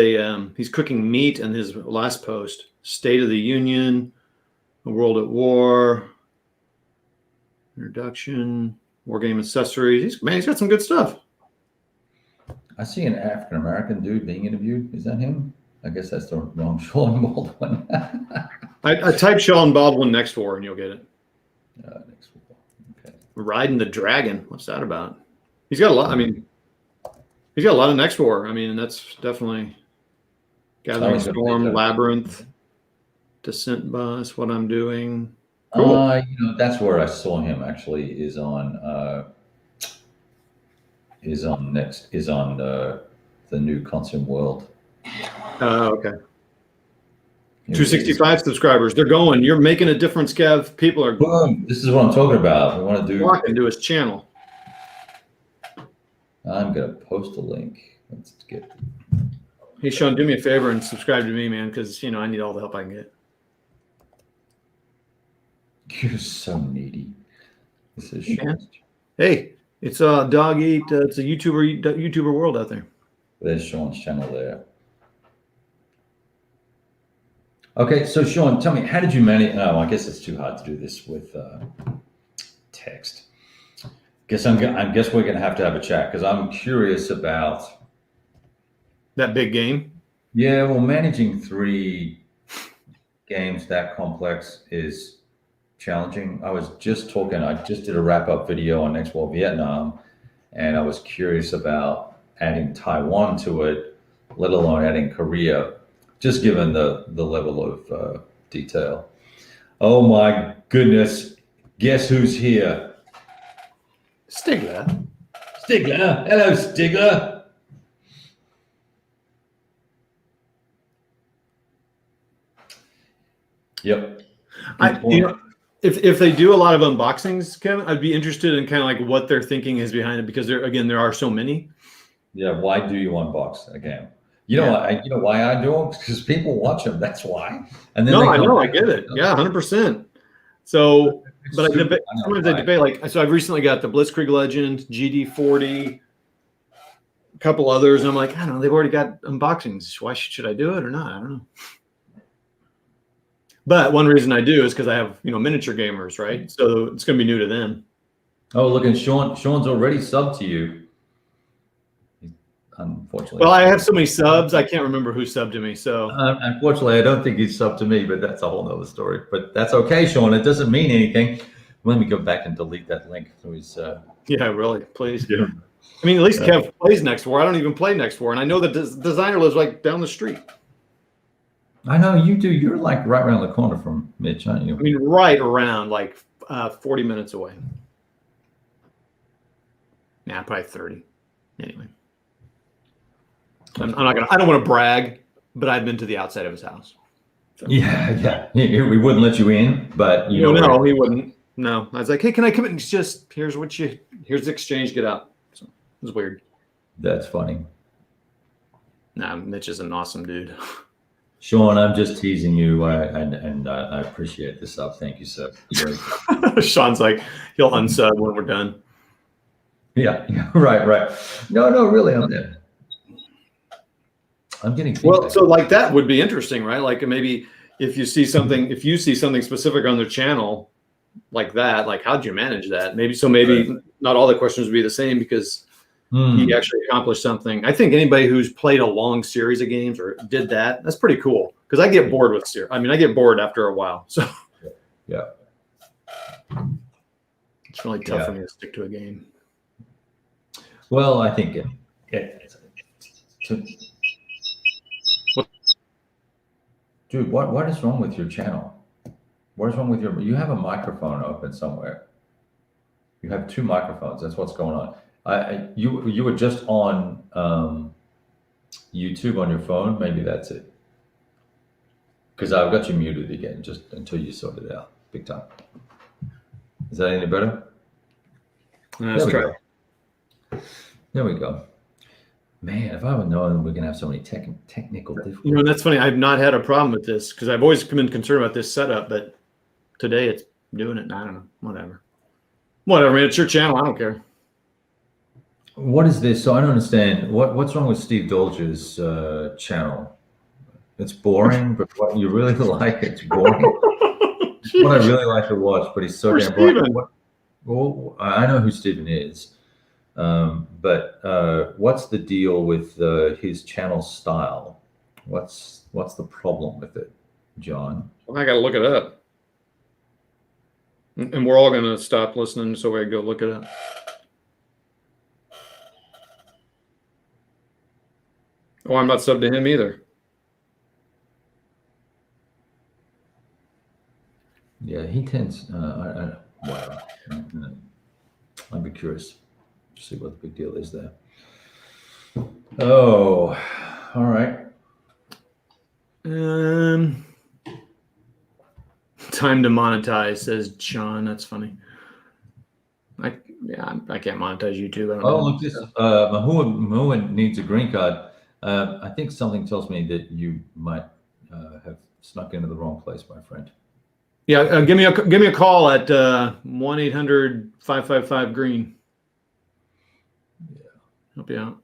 he's cooking meat in his last post. State of the Union, The World at War, introduction, Wargame accessories. He's got some good stuff. I see an African American dude being interviewed. Is that him? I guess that's the wrong Sean Baldwin. I type Sean Baldwin Next War and you'll get it. Next War. Okay. Riding the Dragon. What's that about? He's got a lot. I mean, he's got a lot of Next War. I mean, that's definitely Gathering Storm, Labyrinth, Descent Bus, What I'm Doing. Cool. That's where I saw him actually is on the new Consum World. Okay. 265 subscribers. They're going. You're making a difference, Kev. People are Boom. This is what I'm talking about. We want to do. walking to his channel. I'm gonna post a link. Let's get. Hey, Sean, do me a favor and subscribe to me, man, because I need all the help I can get. You're so needy. This is. Hey, it's a dog eat. It's a YouTuber world out there. There's Sean's channel there. Okay, so Sean, tell me, how did you manage? Oh, I guess it's too hard to do this with text. I guess we're gonna have to have a chat because I'm curious about that big game. Yeah, well, managing 3 games that complex is challenging. I just did a wrap-up video on Next War Vietnam, and I was curious about adding Taiwan to it, let alone adding Korea, just given the level of detail. Oh my goodness, guess who's here? Stigler. Stigler. Hello, Stigler. Yep. If they do a lot of unboxings, Kevin, I'd be interested in kind of like what their thinking is behind it because there are so many. Yeah. Why do you unbox a game? You know why I do them? Because people watch them. That's why. And then I get it. Yeah, 100%. So, but sometimes I debate like so. I've recently got the Blitzkrieg Legend, GD40, a couple others, and I'm like, I don't know. They've already got unboxings. Why should I do it or not? I don't know. But one reason I do is because I have miniature gamers, right? So it's going to be new to them. Oh, look, and Sean's already subbed to you. Unfortunately. Well, I have so many subs, I can't remember who subbed to me. So unfortunately, I don't think he's subbed to me, but that's a whole nother story. But that's okay, Sean. It doesn't mean anything. Let me go back and delete that link. So he's, yeah, really, please. Yeah. I mean, at least Kev plays Next War. I don't even play Next War, and I know the designer lives like down the street. I know you do. You're like right around the corner from Mitch, aren't you? I mean, right around like 40 minutes away. Yeah, probably 30. Anyway. I'm not gonna. I don't want to brag, but I've been to the outside of his house. So. Yeah. We wouldn't let you in, but no, he wouldn't. No, I was like, hey, can I come in? It's just here's the exchange. Get out. So it was weird. That's funny. Nah, Mitch is an awesome dude. Sean, I'm just teasing you, and I appreciate the sub. Thank you, sir. Sean's like, he'll unsub when we're done. Yeah, right. No, really, I'm there. I'm getting feedback. Well, so like that would be interesting, right? Like maybe if you see something specific on their channel like that, like how'd you manage that? Maybe not all the questions would be the same because he actually accomplished something. I think anybody who's played a long series of games or did that's pretty cool. Because I get bored with series. I mean, I get bored after a while. So yeah, it's really tough for me to stick to a game. Well, I think dude, what is wrong with your channel? What is wrong with you have a microphone open somewhere. You have 2 microphones. That's what's going on. You were just on YouTube on your phone. Maybe that's it. Because I've got you muted again just until you sort it out big time. Is that any better? Let's try. There we go. Man, if I would known we're gonna have so many technical difficulties. That's funny. I've not had a problem with this because I've always been concerned about this setup, but today it's doing it. And I don't know. Whatever, man. It's your channel. I don't care. What is this? So I don't understand. What's wrong with Steve Dolge's channel? It's boring, but what you really like, it's boring. What I really like to watch, but he's so damn boring. Well, I know who Steven is. But what's the deal with his channel style? What's the problem with it, John? Well, I got to look it up. And we're all going to stop listening so I go look it up. Oh, I'm not subbed to him either. Yeah, he tends. Wow. I'd be curious to see what the big deal is there. Oh, all right. Time to monetize, says Sean. That's funny. I can't monetize YouTube. I don't Oh, know. look, this Mahua needs a green card. I think something tells me that you might have snuck into the wrong place, my friend. Yeah, give me a call at 1-800-555-green. Yeah. Help you out.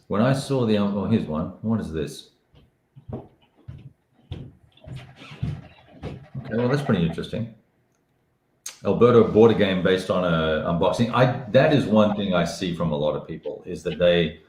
When I saw the here's one. What is this? Okay, well that's pretty interesting. Alberta border game based on a unboxing. That is one thing I see from a lot of people is that they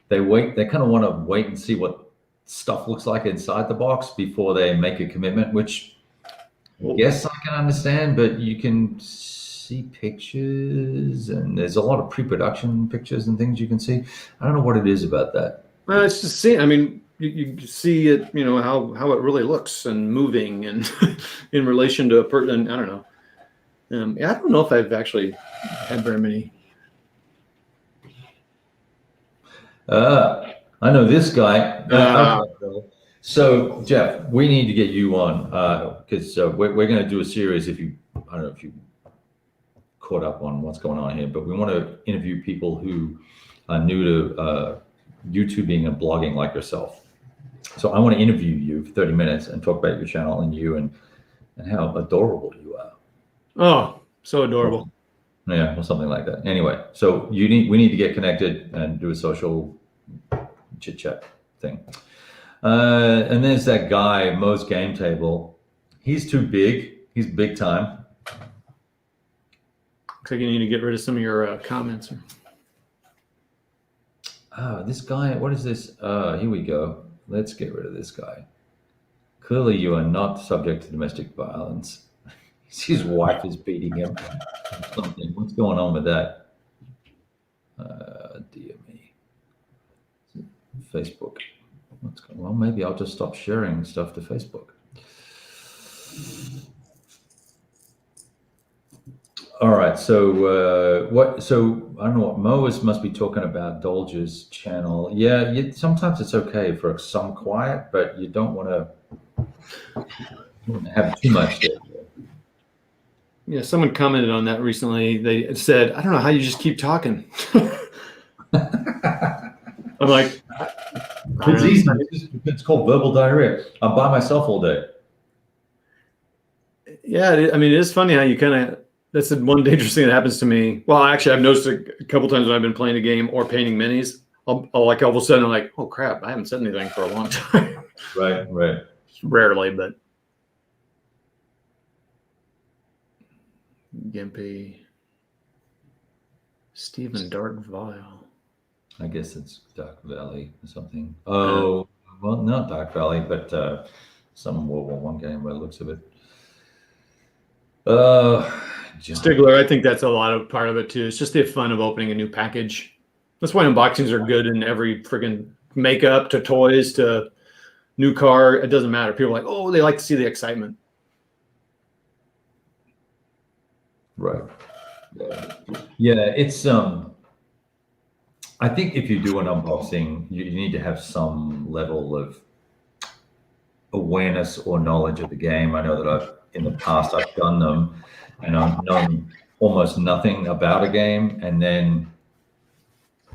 kind of want to wait and see what stuff looks like inside the box before they make a commitment, which I guess I can understand, but you can see pictures and there's a lot of pre-production pictures and things you can see. I don't know what it is about that. Well, it's just I mean, you see it, how it really looks and moving and in relation to a person. I don't know. I don't know if I've actually had very many. I know this guy. So Jeff, we need to get you on because we're going to do a series. I don't know if you caught up on what's going on here, but we want to interview people who are new to YouTubing and blogging like yourself. So I want to interview you for 30 minutes and talk about your channel and you and how adorable you are. Oh, so adorable. Yeah, or something like that. Anyway, so we need to get connected and do a social chit chat thing. And there's that guy, Mo's Game Table. He's too big. He's big time. Looks like you need to get rid of some of your comments. This guy, what is this? Here we go. Let's get rid of this guy. Clearly, you are not subject to domestic violence. His wife is beating him. Something. What's going on with that? Dear me. Facebook. Well, maybe I'll just stop sharing stuff to Facebook. All right. So So I don't know what Moas must be talking about. Dolge's channel. Yeah. Sometimes it's okay for some quiet, but you don't want to have too much there. Yeah, someone commented on that recently. They said, "I don't know how you just keep talking." I'm like, it's easy. It's called verbal diarrhea. I'm by myself all day. Yeah, I mean, it is funny how you kind of. That's the one dangerous thing that happens to me. Well, actually, I've noticed a couple times when I've been playing a game or painting minis. I'll like all of a sudden I'm like, "Oh crap! I haven't said anything for a long time." Right. Rarely, but. Gimpy. Stephen Dark Vile. I guess it's Dark Valley or something. Oh, well, not Dark Valley, but some World War I game by the looks of it. Stigler, I think that's a lot of part of it too. It's just the fun of opening a new package. That's why unboxings are good in every friggin' makeup to toys to new car. It doesn't matter. People are like, oh, they like to see the excitement. Right. Yeah, it's I think if you do an unboxing, you need to have some level of awareness or knowledge of the game. I know that in the past I've done them and I've known almost nothing about a game, and then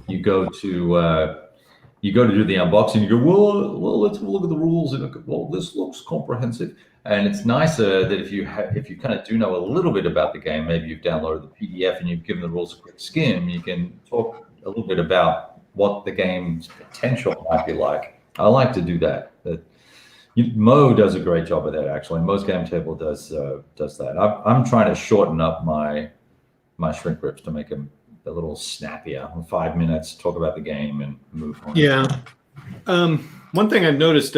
you go to do the unboxing. You go, well, let's look at the rules. And well, this looks comprehensive. And it's nicer that if you kind of do know a little bit about the game, maybe you've downloaded the PDF and you've given the rules a quick skim, you can talk a little bit about what the game's potential might be like. I like to do that. Mo does a great job of that, actually. Mo's Game Table does that. I'm trying to shorten up my shrink rips to make them a little snappier. 5 minutes, talk about the game and move on. Yeah. One thing I've noticed.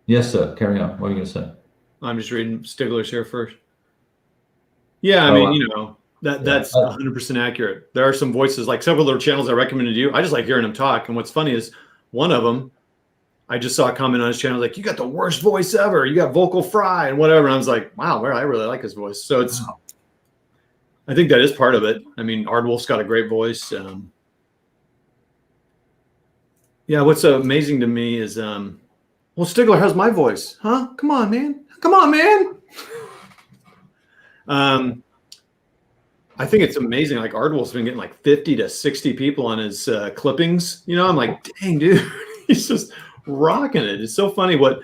Yes, sir. Carry on. What are you going to say? I'm just reading Stigler's here first. Yeah, I mean, that's 100% accurate. There are some voices, like several other channels I recommended you. I just like hearing them talk. And what's funny is one of them, I just saw a comment on his channel like, "You got the worst voice ever. You got vocal fry and whatever." And I was like, "Wow, I really like his voice." So it's I think that is part of it. I mean, Ardwolf's got a great voice. Yeah, what's amazing to me is, well, Stigler has my voice, huh? Come on, man. Come on, man. I think it's amazing. Like Ardwolf's been getting like 50 to 60 people on his clippings. You know, I'm like, dang, dude, he's just rocking it. It's so funny but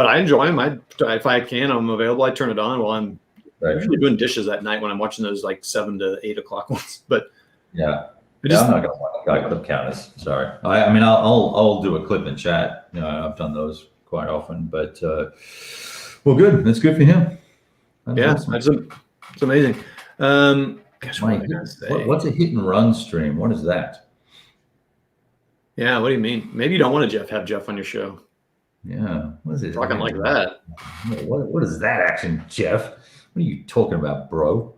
I enjoy him. If I can, I'm available. I turn it on while I'm usually doing dishes at night when I'm watching those like 7 to 8 o'clock ones. But yeah. I'm not gonna watch clip counters. Sorry. I mean, I'll do a clip and chat. You know, I've done those quite often. But well, good. That's good for him. That's awesome. It's amazing. Gosh, what's a hit and run stream? What is that? Yeah, what do you mean? Maybe you don't want to have Jeff on your show. Yeah, what is it? Talking like that. What is that action, Jeff? What are you talking about, bro?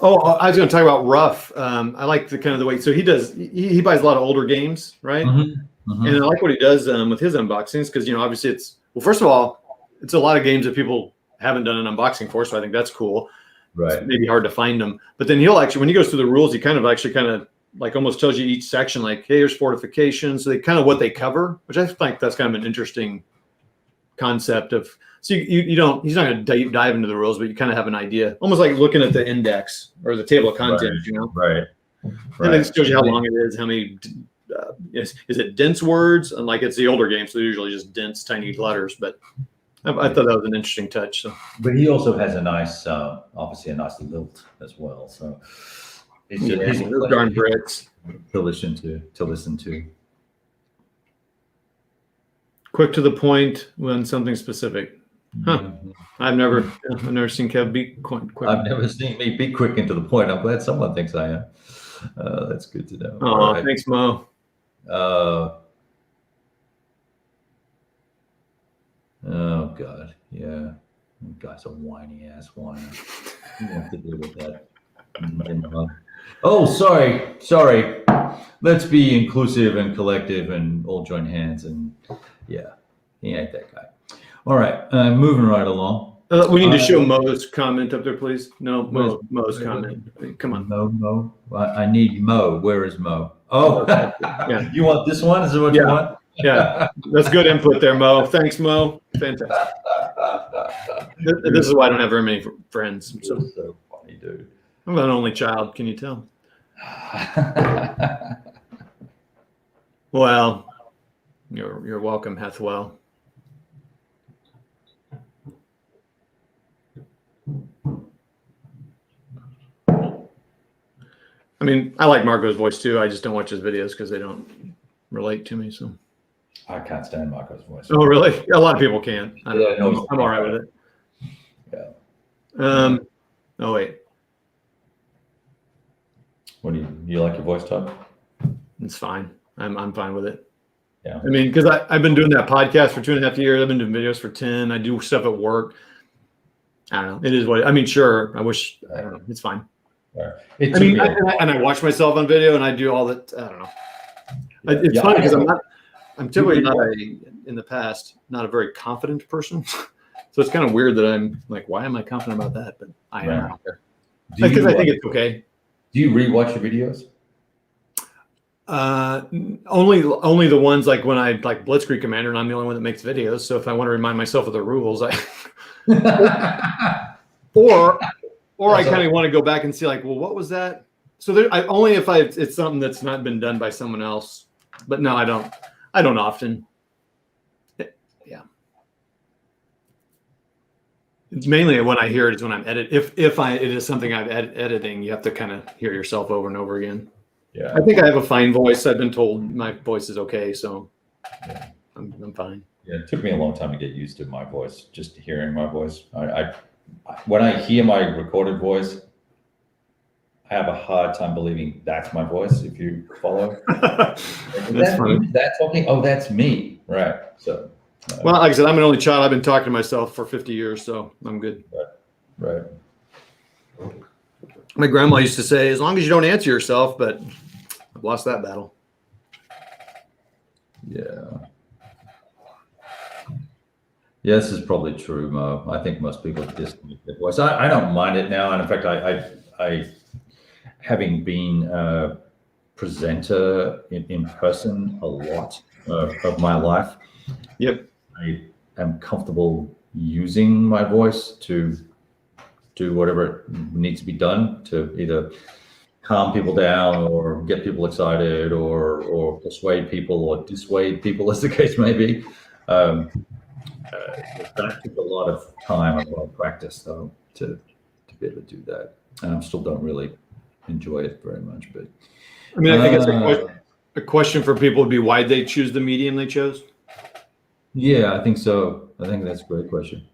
Oh, I was going to talk about Ruff. I like the kind of the way. So he does. He buys a lot of older games, right? Mm-hmm. Mm-hmm. And I like what he does with his unboxings because obviously first of all, it's a lot of games that people haven't done an unboxing for, so I think that's cool. Right. It's maybe hard to find them, but then he'll actually, when he goes through the rules, he kind of like almost tells you each section, like, hey, here's fortifications. So they kind of what they cover, which I think that's kind of an interesting concept of. So you don't, he's not going to dive into the rules, but you kind of have an idea, almost like looking at the index or the table of contents, Right. And it shows you how long it is, how many, is it dense words? And like it's the older games, so they're usually just dense, tiny letters, but I thought that was an interesting touch. So. But he also has a nice, obviously a nice lilt as well. So it's he's darn bricks to listen to. Quick to the point when something specific. Huh. Mm-hmm. I've never seen Kev be quick. I've never seen me be quick and to the point. I'm glad someone thinks I am. That's good to know. Oh, right. Thanks, Mo. Oh God, yeah. You guy's a whiny ass whiner. You have to deal with that. Oh, sorry. Let's be inclusive and collective and all join hands. And yeah, he ain't that guy. All right, moving right along. We need to show Mo's comment up there, please. No, Mo's comment. Come on. Mo. I need Mo. Where is Mo? Oh, yeah. You want this one? Is that what you want? Yeah, that's good input there, Mo. Thanks, Mo. Fantastic. This is why I don't have very many friends. So funny, dude. I'm an only child. Can you tell? Well, you're welcome, Hathwell. I mean, I like Marco's voice too. I just don't watch his videos because they don't relate to me. So I can't stand Marco's voice. Oh, really? A lot of people can. I'm all right with it. Yeah. Oh wait. What do you like your voice, Todd? It's fine. I'm fine with it. Yeah. I mean, because I've been doing that podcast for 2.5 years. I've been doing videos for 10. I do stuff at work. I don't know. It is what I mean. Sure. I wish. I don't know. It's fine. Right. And I watch myself on video, and I do all that. I don't know. Yeah. It's funny because I'm typically in the past not a very confident person, so it's kind of weird that I'm like, why am I confident about that? But I am out there because I think it's okay. Do you rewatch your videos? Only the ones like when I like Blitzkrieg Commander, and I'm the only one that makes videos. So if I want to remind myself of the rules, I or I kind of want to go back and see like, well, what was that? So only if it's something that's not been done by someone else. But no, I don't often. Yeah. It's mainly when I hear it is when I'm editing. If it is something I'm editing, you have to kind of hear yourself over and over again. Yeah. I think I have a fine voice. I've been told my voice is okay, so yeah. I'm fine. Yeah, it took me a long time to get used to my voice, just hearing my voice. When I hear my recorded voice, I have a hard time believing that's my voice. If you follow, that's funny. That's talking. Oh, that's me, right? So, well, like I said, I'm an only child. I've been talking to myself for 50 years, so I'm good. Right. My grandma used to say, "As long as you don't answer yourself," but I've lost that battle. Yeah. Yeah, this is probably true, Mo. I think most people disconnect their voice. I don't mind it now, and in fact, I having been a presenter in person a lot of my life, Yep. I am comfortable using my voice to do whatever needs to be done to either calm people down or get people excited or persuade people or dissuade people, as the case may be. Um, that took a lot of time and a lot of practice, though, to be able to do that. And I still don't really enjoy it very much, but I mean, I guess uh, a question for people would be why they choose the medium they chose. yeah, I think so. I think that's a great question.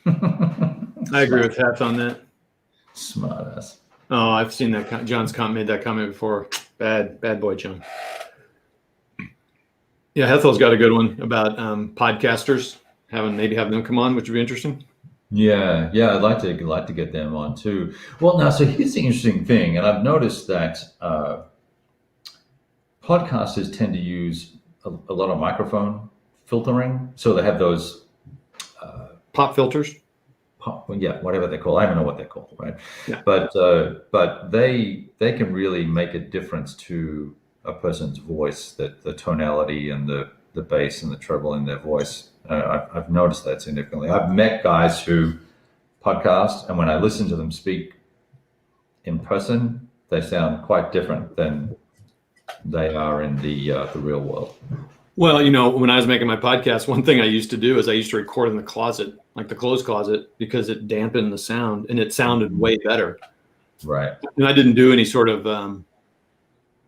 I agree with Heth on that. Smart ass. Oh, I've seen that. John's made that comment before. Bad boy, John. Yeah, Hethel's got a good one about podcasters maybe having them come on, which would be interesting. Yeah, I'd like to get them on too. Well, now, so here's the interesting thing, and I've noticed that podcasters tend to use a lot of microphone filtering, so they have those Pop filters. yeah, whatever they're called. I don't know what they're called, right? Yeah. But they can really make a difference to a person's voice, that the tonality and the bass and the treble in their voice. I've noticed that significantly. I've met guys who podcast, and when I listen to them speak in person, they sound quite different than they are in the real world. Well, when I was making my podcast, one thing I used to do is I used to record in the closet, like the closed closet, because it dampened the sound and it sounded way better. Right. And I didn't do any sort of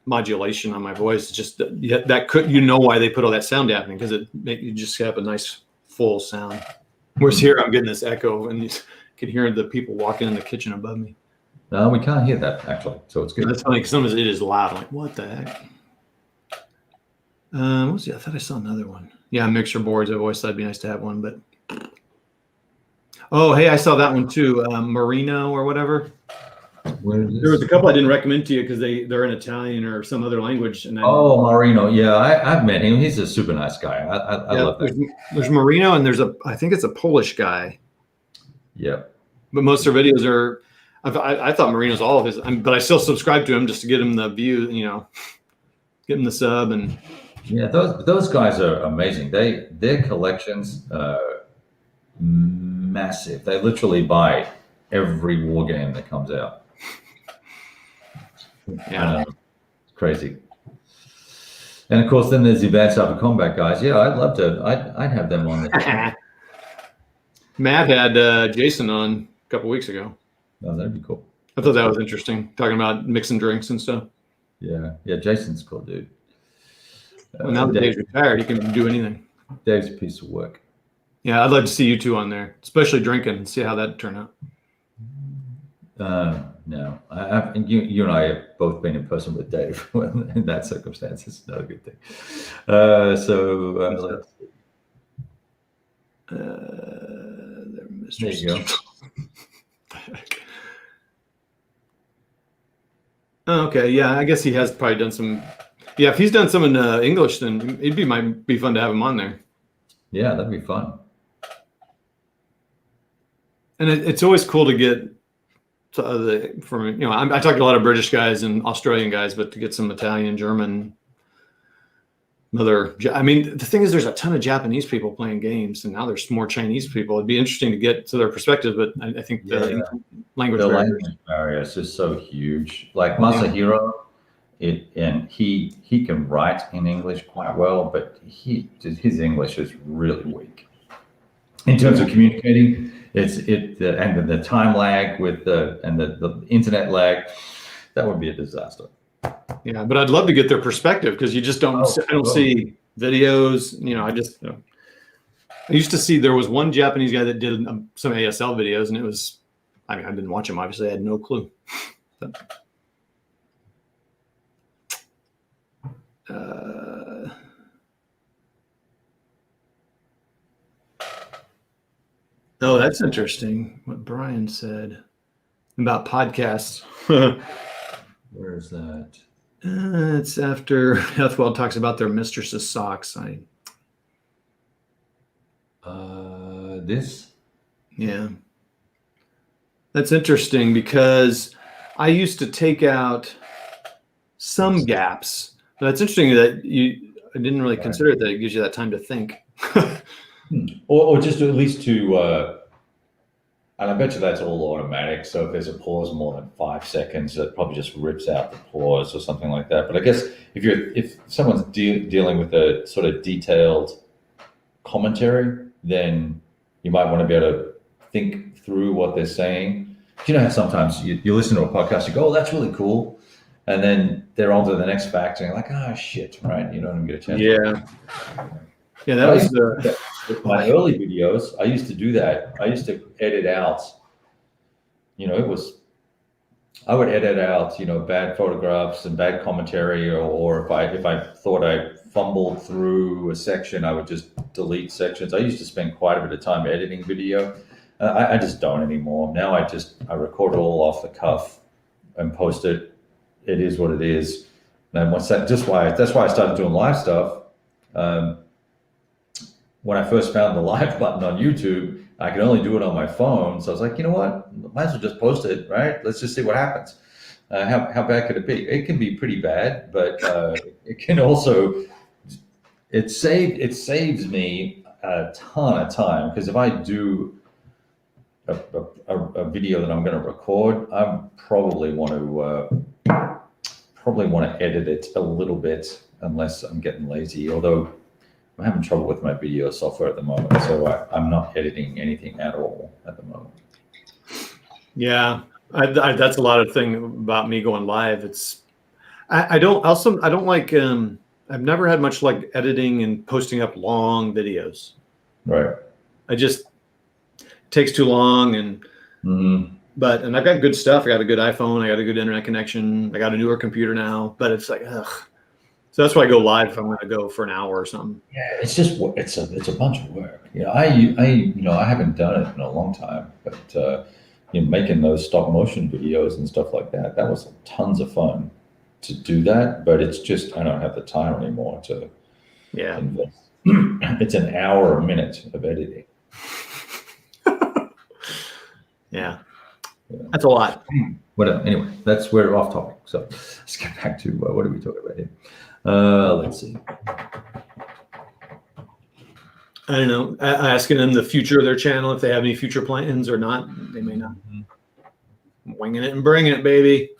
modulation on my voice. It's just that could, why they put all that sound dampening, because you just have a nice full sound. Whereas here I'm getting this echo, and you can hear the people walking in the kitchen above me. No, we can't hear that actually, so it's good. That's funny because sometimes it is loud. I'm like, what the heck? What was it? I thought I saw another one. Yeah, mixer boards. I've always thought it'd be nice to have one, but hey, I saw that one too. Marino or whatever. There was a couple I didn't recommend to you because they're in Italian or some other language. And Marino, yeah, I've met him. He's a super nice guy. I love that. There's Marino, and I think it's a Polish guy. Yeah. But most of their videos are. I thought Marino's all of his, but I still subscribe to him just to get him the view. Get him the sub and. Yeah, those guys are amazing. Their collections massive. They literally buy every war game that comes out. Yeah, it's crazy. And of course, then there's the Advanced Upper Combat guys. Yeah, I'd love to. I'd have them on the. Matt had Jason on a couple weeks ago. Oh, that'd be cool. I thought that was interesting, talking about mixing drinks and stuff. Yeah, Jason's cool, dude. Well, now that Dave's retired, he can do anything. Dave's a piece of work. Yeah, I'd like to see you two on there, especially drinking, and see how that turned out. No, you and I have both been in person with Dave in that circumstance. It's not a good thing. Let's see. There you go. Oh, okay, yeah, I guess he has probably done some. Yeah, if he's done some in English, then might be fun to have him on there. Yeah, that'd be fun. And it's always cool to get from I talk to a lot of British guys and Australian guys, but to get some Italian, German, I mean, the thing is, there's a ton of Japanese people playing games, and now there's more Chinese people. It'd be interesting to get to their perspective, but I think the language barrier is just so huge. Like Masahiro, he can write in English quite well, but his English is really weak in terms of communicating. And the time lag with the internet lag, that would be a disaster. Yeah, but I'd love to get their perspective, because you just don't. I don't see videos. I used to see there was one Japanese guy that did some ASL videos, and it was. I mean, I didn't watch him. Obviously, I had no clue. But, oh, that's interesting what Brian said about podcasts. Where is that? It's after Heathwell talks about their mistress's socks. This? Yeah. That's interesting because I used to take out some gaps. But it's interesting that I didn't really consider it, that it gives you that time to think. Or just at least to, and I bet you that's all automatic. So if there's a pause more than 5 seconds, it probably just rips out the pause or something like that. But I guess if someone's dealing with a sort of detailed commentary, then you might want to be able to think through what they're saying. You know how sometimes you listen to a podcast, you go, "Oh, that's really cool," and then they're on to the next fact, and you're like, "Ah, shit," right? You don't even get a chance. Yeah, that was with my early videos. I used to do that. I used to edit out. I would edit out, bad photographs and bad commentary, or if I thought I fumbled through a section, I would just delete sections. I used to spend quite a bit of time editing video. I just don't anymore. Now I record it all off the cuff and post it. It is what it is. And that's why I started doing live stuff. When I first found the live button on YouTube, I could only do it on my phone. So I was like, you know what? Might as well just post it, right? Let's just see what happens. How bad could it be? It can be pretty bad, but it can also, it saves me a ton of time, because if I do a video that I'm going to record, I probably want to edit it a little bit, unless I'm getting lazy. Although I'm having trouble with my video software at the moment, so I'm not editing anything at all at the moment. Yeah, that's a lot of thing about me going live. I don't like. I've never had much like editing and posting up long videos. Right. Takes too long, and Mm-hmm. and I've got good stuff. I got a good iPhone. I got a good internet connection. I got a newer computer now, but it's like, ugh. So that's why I go live if I'm going to go for an hour or something. Yeah, it's a bunch of work. I haven't done it in a long time, but making those stop motion videos and stuff like that was tons of fun to do that. But it's just I don't have the time anymore to invest. It's an hour a minute of editing. Yeah, that's a lot. Whatever. Anyway, we're off topic. So let's get back to what are we talking about here? Let's see. I don't know. Asking them the future of their channel, if they have any future plans or not. They may not. Winging it and bringing it, baby.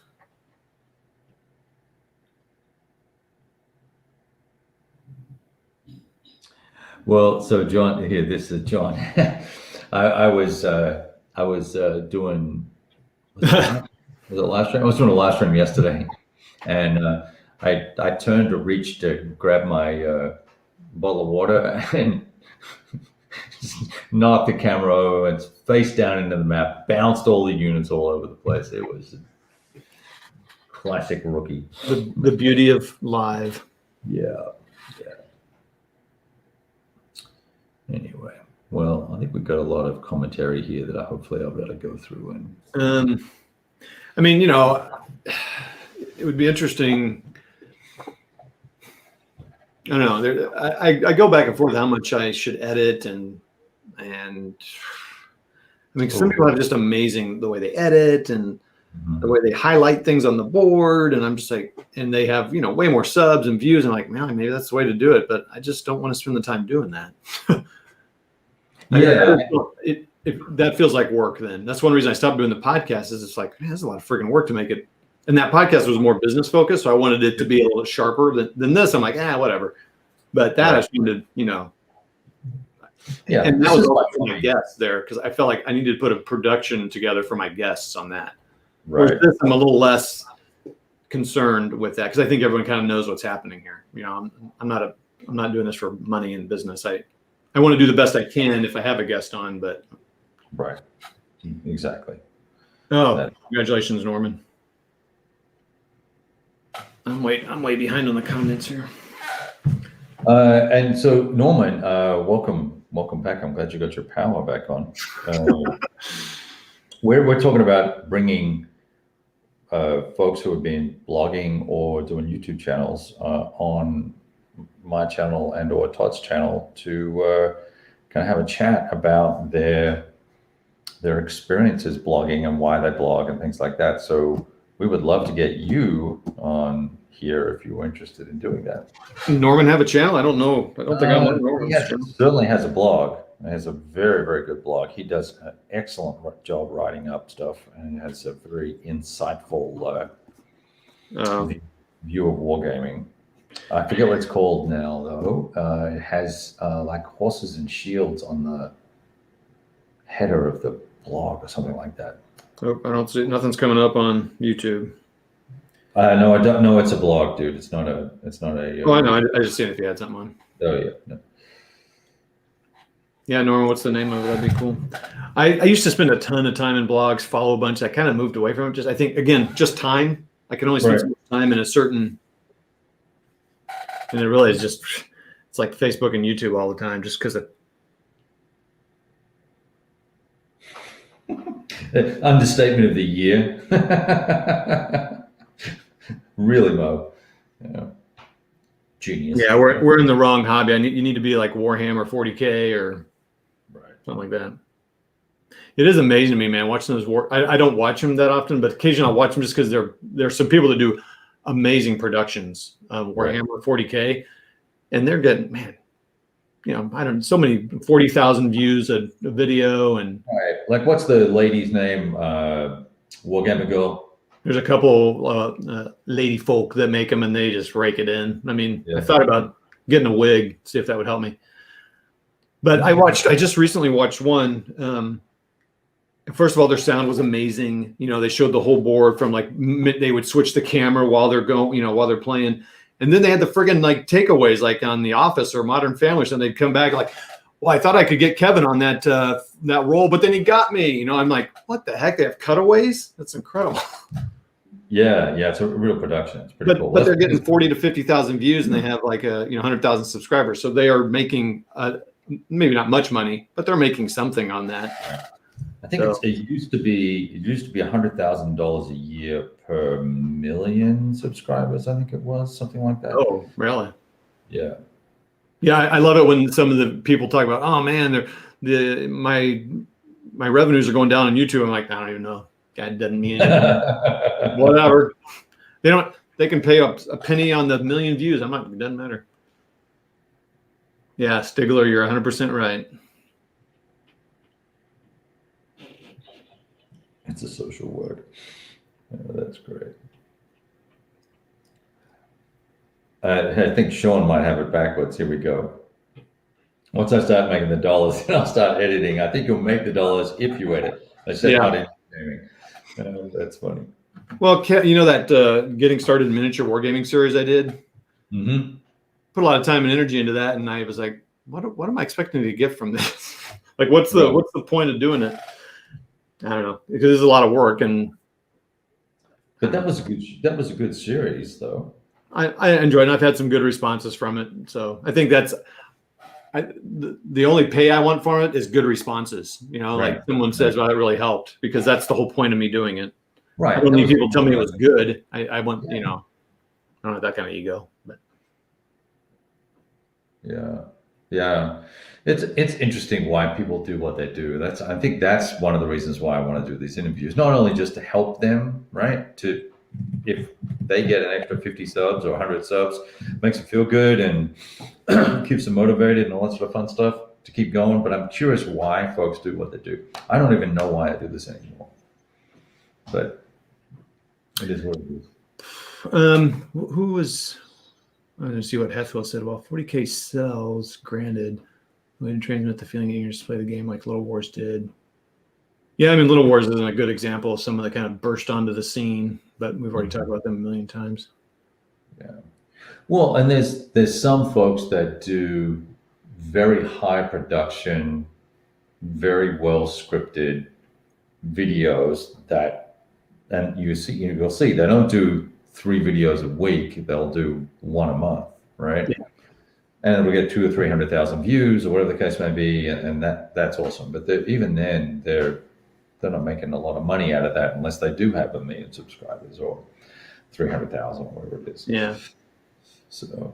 Well, so John here. This is John. I was doing. Was it live stream? I was doing a live stream yesterday, and I turned to reach to grab my bottle of water and knocked the camera over and face down into the map, bounced all the units all over the place. It was a classic rookie. The beauty of live. Yeah. Anyway, well, I think we've got a lot of commentary here that hopefully I'll be able to go through. And I mean, it would be interesting. I don't know. I go back and forth how much I should edit, and I mean, some people have just amazing the way they edit and the way they highlight things on the board, and I'm just like, and they have way more subs and views. And I'm like, man, maybe that's the way to do it, but I just don't want to spend the time doing that. Yeah, that feels like work. Then that's one reason I stopped doing the podcast. Is it's like, man, there's a lot of freaking work to make it. And that podcast was more business focused, so I wanted it to be a little sharper than this. I'm like, whatever. But that I wanted, yeah. And that was all for my guests there, because I felt like I needed to put a production together for my guests on that. Right. Whereas this, I'm a little less concerned with that, because I think everyone kind of knows what's happening here. I'm not doing this for money and business. I want to do the best I can if I have a guest on, but right, exactly. Oh, congratulations, Norman. I'm way behind on the comments here. And so Norman, welcome back. I'm glad you got your power back on. We're talking about bringing folks who have been blogging or doing YouTube channels on my channel and or Todd's channel to kind of have a chat about their experiences blogging and why they blog and things like that. So we would love to get you on here if you were interested in doing that. Norman have a channel? I don't know. I don't think I'm on Norman's channel. Certainly has a blog. He has a very, very good blog. He does an excellent job writing up stuff, and he has a very insightful view of wargaming. I forget what it's called now, though. It has like horses and shields on the header of the blog or something like that. Oh, I don't see nothing's coming up on YouTube. No, I don't know. It's a blog, dude. It's not a. Oh, I know. I just seen if you had something on. Oh yeah. No. Yeah, Norman, what's the name of it? That'd be cool. I used to spend a ton of time in blogs, follow a bunch. I kind of moved away from it. I think again, just time. I can only spend so much time in a certain, and it really is just. It's like Facebook and YouTube all the time, just because of. Understatement of the year. Really, Mo. Yeah. Genius. Yeah, we're in the wrong hobby. You need to be like Warhammer 40K or something like that. It is amazing to me, man, watching those I don't watch them that often, but occasionally I'll watch them just because there's some people that do amazing productions of Warhammer 40K, and they're getting, man, so many 40,000 views a video. And like, what's the lady's name? Wargaming girl. There's a couple lady folk that make them, and they just rake it in. I mean, I thought about getting a wig, see if that would help me. But I just recently watched one. First of all, their sound was amazing. They showed the whole board from they would switch the camera while they're going, while they're playing. And then they had the friggin' takeaways, like on The Office or Modern Family, and they'd come back like, well, I thought I could get Kevin on that role, but then he got me. I'm like, what the heck? They have cutaways? That's incredible. Yeah, it's a real production. It's pretty cool. But they're getting 40 to 50,000 views, and they have 100,000 subscribers. So they are making maybe not much money, but they're making something on that. Right. I think it used to be $100,000 a year per million subscribers. I think it was something like that. Oh, really? Yeah. Yeah, I love it when some of the people talk about, oh man, my revenues are going down on YouTube. I'm like, I don't even know. God doesn't mean anything. Whatever. They can pay up a penny on the million views. It doesn't matter. Yeah, Stigler, you're 100% right. It's a social word. That's great. I think Sean might have it backwards. Here we go. Once I start making the dollars, then I'll start editing. I think you'll make the dollars if you edit. I said not in gaming. That's funny. Well, that getting started miniature wargaming series I did? Mm-hmm. Put a lot of time and energy into that, and I was like, what am I expecting to get from this? What's the point of doing it? I don't know, because it's a lot of work. But that was a good series, though. I enjoyed it. I've had some good responses from it. So I think the only pay I want for it is good responses. Like someone says, well, it really helped, because that's the whole point of me doing it. Right. I don't need people to tell me it was good. I want, I don't have that kind of ego. But. Yeah. It's interesting why people do what they do. I think that's one of the reasons why I want to do these interviews, not only just to help them, right? If they get an extra 50 subs or 100 subs, makes them feel good and keeps them motivated and all that sort of fun stuff to keep going. But I'm curious why folks do what they do. I don't even know why I do this anymore, but it is what it is. Who was? I'm going to see what Hethwell said. Well, 40K sells, granted. We didn't transmit the feeling that you just play the game like Little Wars did. Yeah, I mean, Little Wars isn't a good example of someone that kind of burst onto the scene, but we've already talked about them a million times. Yeah. Well, and there's some folks that do very high production, very well scripted videos and you'll see they don't do 3 videos a week. They'll do 1 a month, right? Yeah. And we get 200,000 or 300,000 views or whatever the case may be, and that's awesome. But even then, they're they're not making a lot of money out of that unless they do have 1 million subscribers or 300,000 or whatever it is. Yeah. So.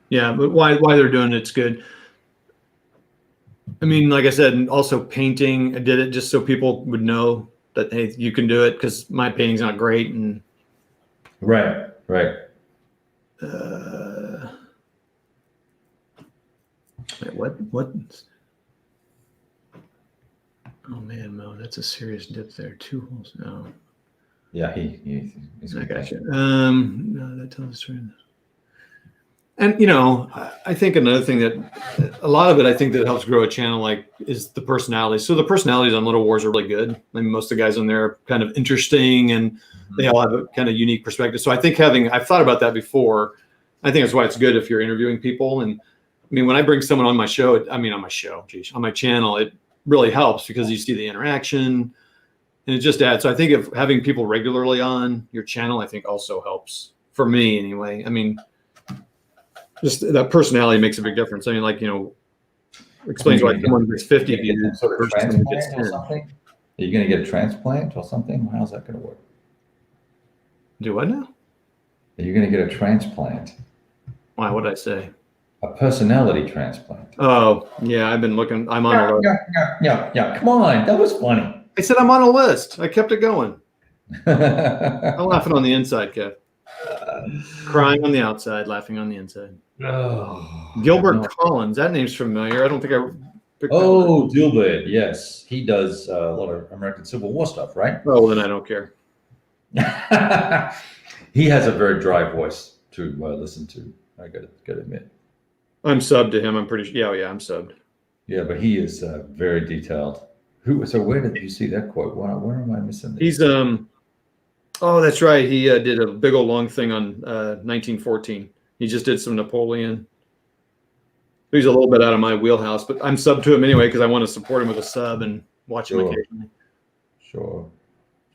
Yeah, but why they're doing it's good. I mean, like I said, and also painting, I did it just so people would know that, hey, you can do it, because my painting's not great. And Right. wait, what? Oh man, Mo, that's a serious dip there. 2 holes. No. Yeah, he's I got you. No, that tells us true. And I think another thing that a lot of it, I think that helps grow a channel is the personality. So the personalities on Little Wars are really good. I mean, most of the guys on there are kind of interesting, and they all have a kind of unique perspective. So I think I've thought about that before. I think that's why it's good if you're interviewing people. And I mean, when I bring someone on my channel, it really helps because you see the interaction, and it just adds. So I think if having people regularly on your channel, I think also helps for me anyway. I mean, just that personality makes a big difference. I mean, explains why someone gets 50 views versus someone gets 10. Are you going to get a transplant or something? How's that going to work? Do what now? Are you going to get a transplant? Why? What did I say? A personality transplant. Oh, yeah. I've been looking. I'm on a list. Yeah. Come on. That was funny. I said I'm on a list. I kept it going. I'm laughing on the inside, Kev. Crying on the outside, laughing on the inside. Oh, Gilbert Collins. That name's familiar. I don't think I picked Oh, Gilbert. Yes. He does a lot of American Civil War stuff, right? Oh, then I don't care. He has a very dry voice to listen to. I got to admit. I'm subbed to him. I'm pretty sure. Yeah, I'm subbed. Yeah, but he is very detailed. So where did you see that quote? Where am I missing this? He's oh, that's right. He did a big old long thing on 1914. He just did some Napoleon. He's a little bit out of my wheelhouse, but I'm subbed to him anyway because I want to support him with a sub and watch him occasionally. Sure.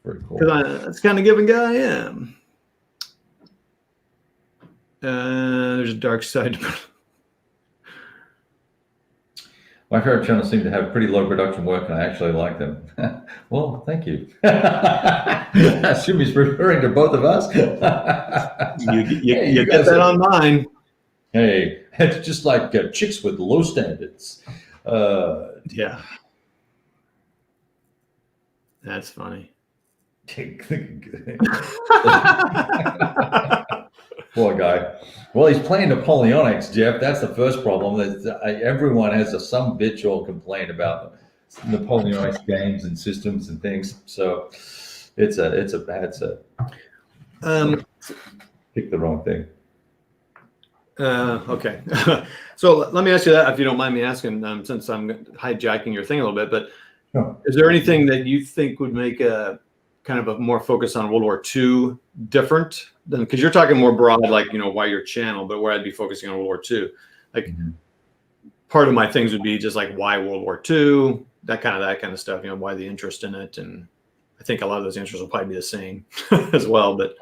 Very cool. Because that's the kind of giving guy I am. There's a dark side. My favorite channels seem to have pretty low production work, and I actually like them. Well, thank you. I assume he's referring to both of us. You get that on mine. Hey, it's just like chicks with low standards. Yeah. That's funny. Poor guy. Well, he's playing Napoleonics, Jeff. That's the first problem. Everyone has some bitch or complaint about Napoleonics games and systems and things. So it's a bad set. Pick the wrong thing. Okay. So let me ask you that, if you don't mind me asking, since I'm hijacking your thing a little bit, but Sure. Is there anything that you think would make a kind of a more focus on World War II different than, because you're talking more broad, like, why your channel, but where I'd be focusing on World War II, like part of my things would be just like why World War II, that kind of stuff, why the interest in it. And I think a lot of those answers will probably be the same as well, but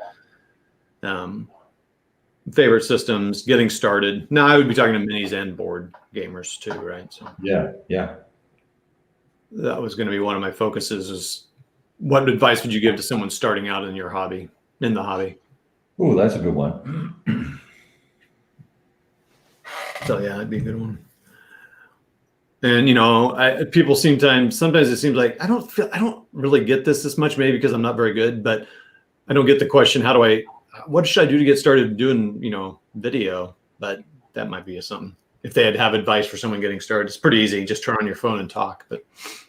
favorite systems, getting started. Now I would be talking to minis and board gamers too, right? So Yeah. that was going to be one of my focuses, is what advice would you give to someone starting out in the hobby? Oh, that's a good one. So yeah, that'd be a good one. And people sometimes it seems like I don't really get this much, maybe because I'm not very good, but I don't get the question, what should I do to get started doing, video? But that might be something. If they have advice for someone getting started, it's pretty easy. Just turn on your phone and talk. But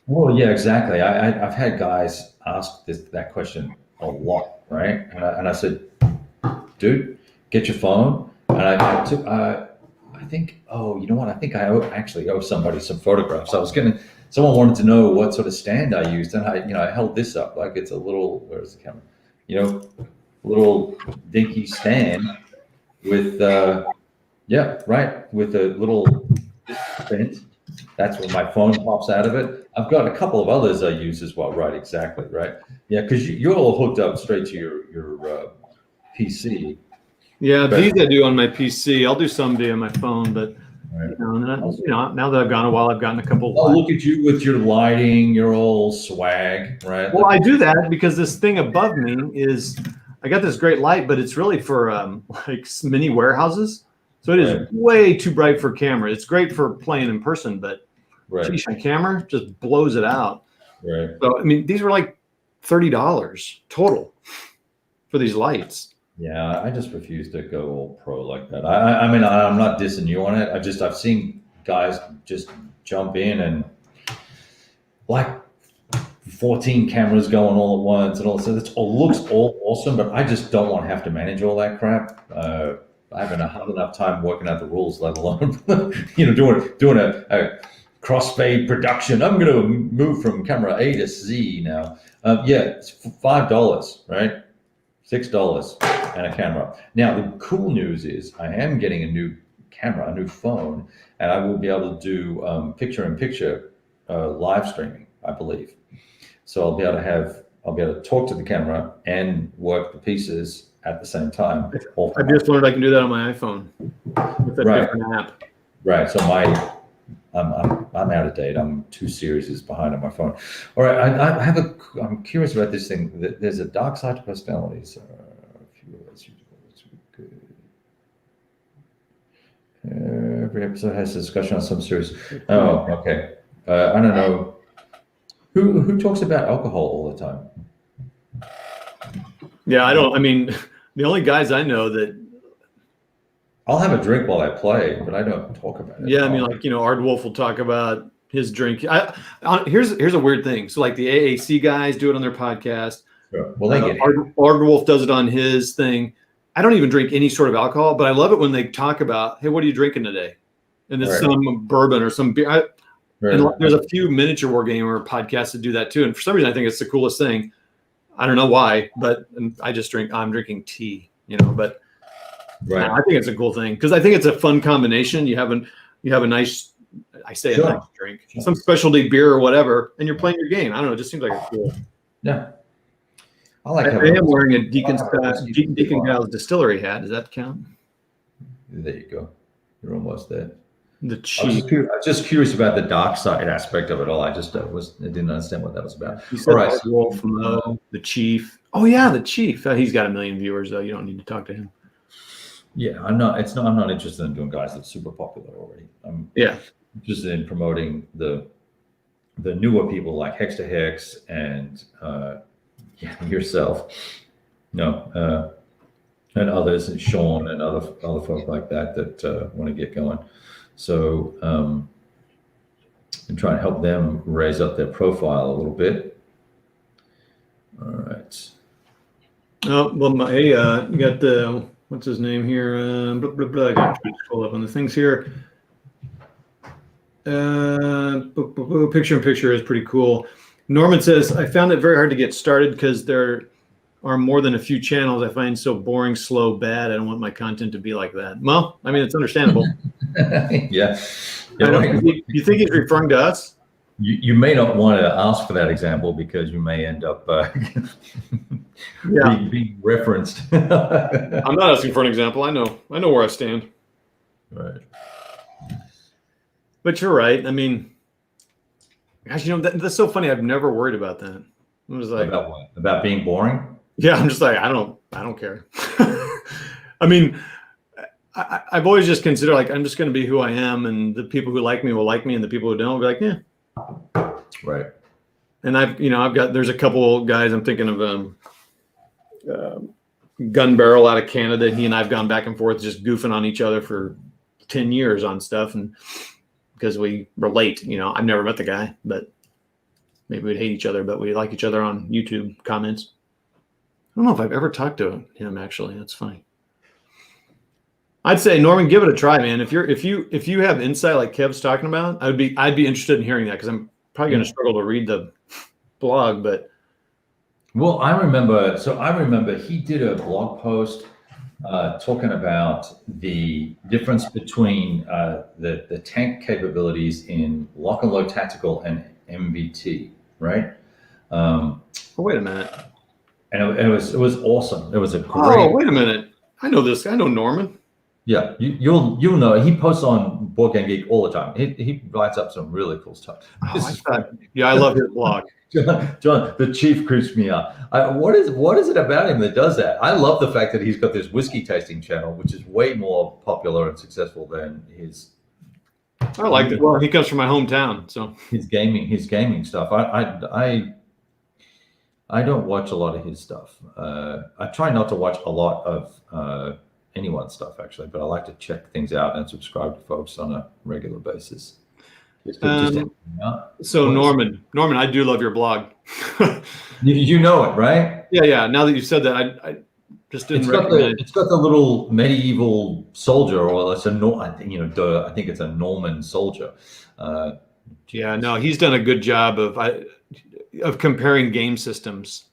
well, yeah, exactly. I've had guys ask that question a lot, right? And I said, dude, get your phone. And I think, you know what? I think I actually owe somebody some photographs. Someone wanted to know what sort of stand I used, and I held this up like it's a little, where's the camera? Little dinky stand with, with a little vent. That's where my phone pops out of it. I've got a couple of others I use as well. Right, exactly. Right. Yeah, because you're all hooked up straight to your PC. Yeah, these I do on my PC. I'll do some via my phone, but Right. And now that I've gone a while, I've gotten a couple. Oh, look at you with your lighting, your old swag, right? Well, I do that because this thing above me is, I got this great light, but it's really for like mini warehouses. So it is way too bright for camera. It's great for playing in person, but geez, my camera just blows it out. Right. So, I mean, these were like $30 total for these lights. Yeah, I just refuse to go all pro like that. I mean, I'm not dissing you on it. I've seen guys just jump in and like 14 cameras going all at once and all. So it looks all awesome, but I just don't want to have to manage all that crap. I haven't had enough time working out the rules, let alone doing a crossfade production. I'm going to move from camera A to Z now. It's $5, right? $6 and a camera. Now the cool news is I am getting a new camera, a new phone, and I will be able to do picture-in-picture live streaming, I believe. So I'll be able to talk to the camera and work the pieces at the same time. I just learned I can do that on my iPhone with a different app. Right. So I'm out of date. I'm 2 series behind on my phone. All right. I'm curious about this thing. There's a dark side to personalities. Every episode has a discussion on some series. Oh, okay. I don't know. Who talks about alcohol all the time? Yeah, I don't. I mean, the only guys I know that I'll have a drink while I play, but I don't talk about it. Yeah, I mean, like Ardwolf will talk about his drink. Here's a weird thing. So, like the AAC guys do it on their podcast. Sure. Well, they get it. Ardwolf does it on his thing. I don't even drink any sort of alcohol, but I love it when they talk about, hey, what are you drinking today? And it's some bourbon or some beer. And there's a few miniature wargamer podcasts that do that too. And for some reason, I think it's the coolest thing. I don't know why, but I'm drinking tea, but I think it's a cool thing because I think it's a fun combination. You have a nice, nice drink, some specialty beer or whatever, and you're playing your game. I don't know. It just seems like a cool. Yeah. I am wearing a Deacon Giles distillery hat. Does that count? There you go. You're almost there. The chief. I was just curious about the dark side aspect of it all. I didn't understand what that was about. All right. Wolf, the chief. Oh yeah, the chief. He's got 1 million viewers though. You don't need to talk to him. Yeah, I'm not interested in doing guys that's super popular already. I'm interested in promoting the newer people like Hex to Hex and yourself, and others, and Sean and other folk like that want to get going. So and try and help them raise up their profile a little bit. All right. Oh well, you got the what's his name here? Blah, blah, blah. I got to scroll up on the things here. Picture in picture is pretty cool. Norman says, I found it very hard to get started because there are more than a few channels I find so boring, slow, bad. I don't want my content to be like that. Well, I mean, it's understandable. Yeah. You think he's referring to us? You may not want to ask for that example because you may end up being referenced. I'm not asking for an example. I know where I stand. Right. But you're right. I mean, gosh, that's so funny. I've never worried about that. I was like, about what? About being boring? Yeah, I'm just like, I don't care. I mean, I've always just considered like I'm just going to be who I am, and the people who like me will like me, and the people who don't will be like, yeah. Right. And there's a couple guys I'm thinking of. Gun Barrel out of Canada. He and I've gone back and forth, just goofing on each other for 10 years on stuff, and because we relate. I've never met the guy, but maybe we'd hate each other, but we like each other on YouTube comments. I don't know if I've ever talked to him actually. That's funny. I'd say, Norman, give it a try, man. If you have insight like Kev's talking about, I'd be interested in hearing that because I'm probably going to struggle to read the blog, but. Well, I remember he did a blog post talking about the difference between the tank capabilities in lock and load tactical and MVT, right? Wait a minute. And it was awesome. It was a great. Oh, wait a minute. I know this. I know Norman. Yeah, you'll know. He posts on Board Game Geek all the time. He writes up some really cool stuff. Oh, yeah, I love his blog. John, the chief creeps me out. What is it about him that does that? I love the fact that he's got this whiskey tasting channel, which is way more popular and successful than his. I like it. Well, he comes from my hometown, so his gaming stuff. I don't watch a lot of his stuff. I try not to watch a lot of anyone's stuff actually, but I like to check things out and subscribe to folks on a regular basis. So Norman, I do love your blog. you know it, right? Yeah. Now that you said that, I just didn't recognize. It's got the little medieval soldier, or it's I think it's a Norman soldier. Yeah, no, he's done a good job of comparing game systems.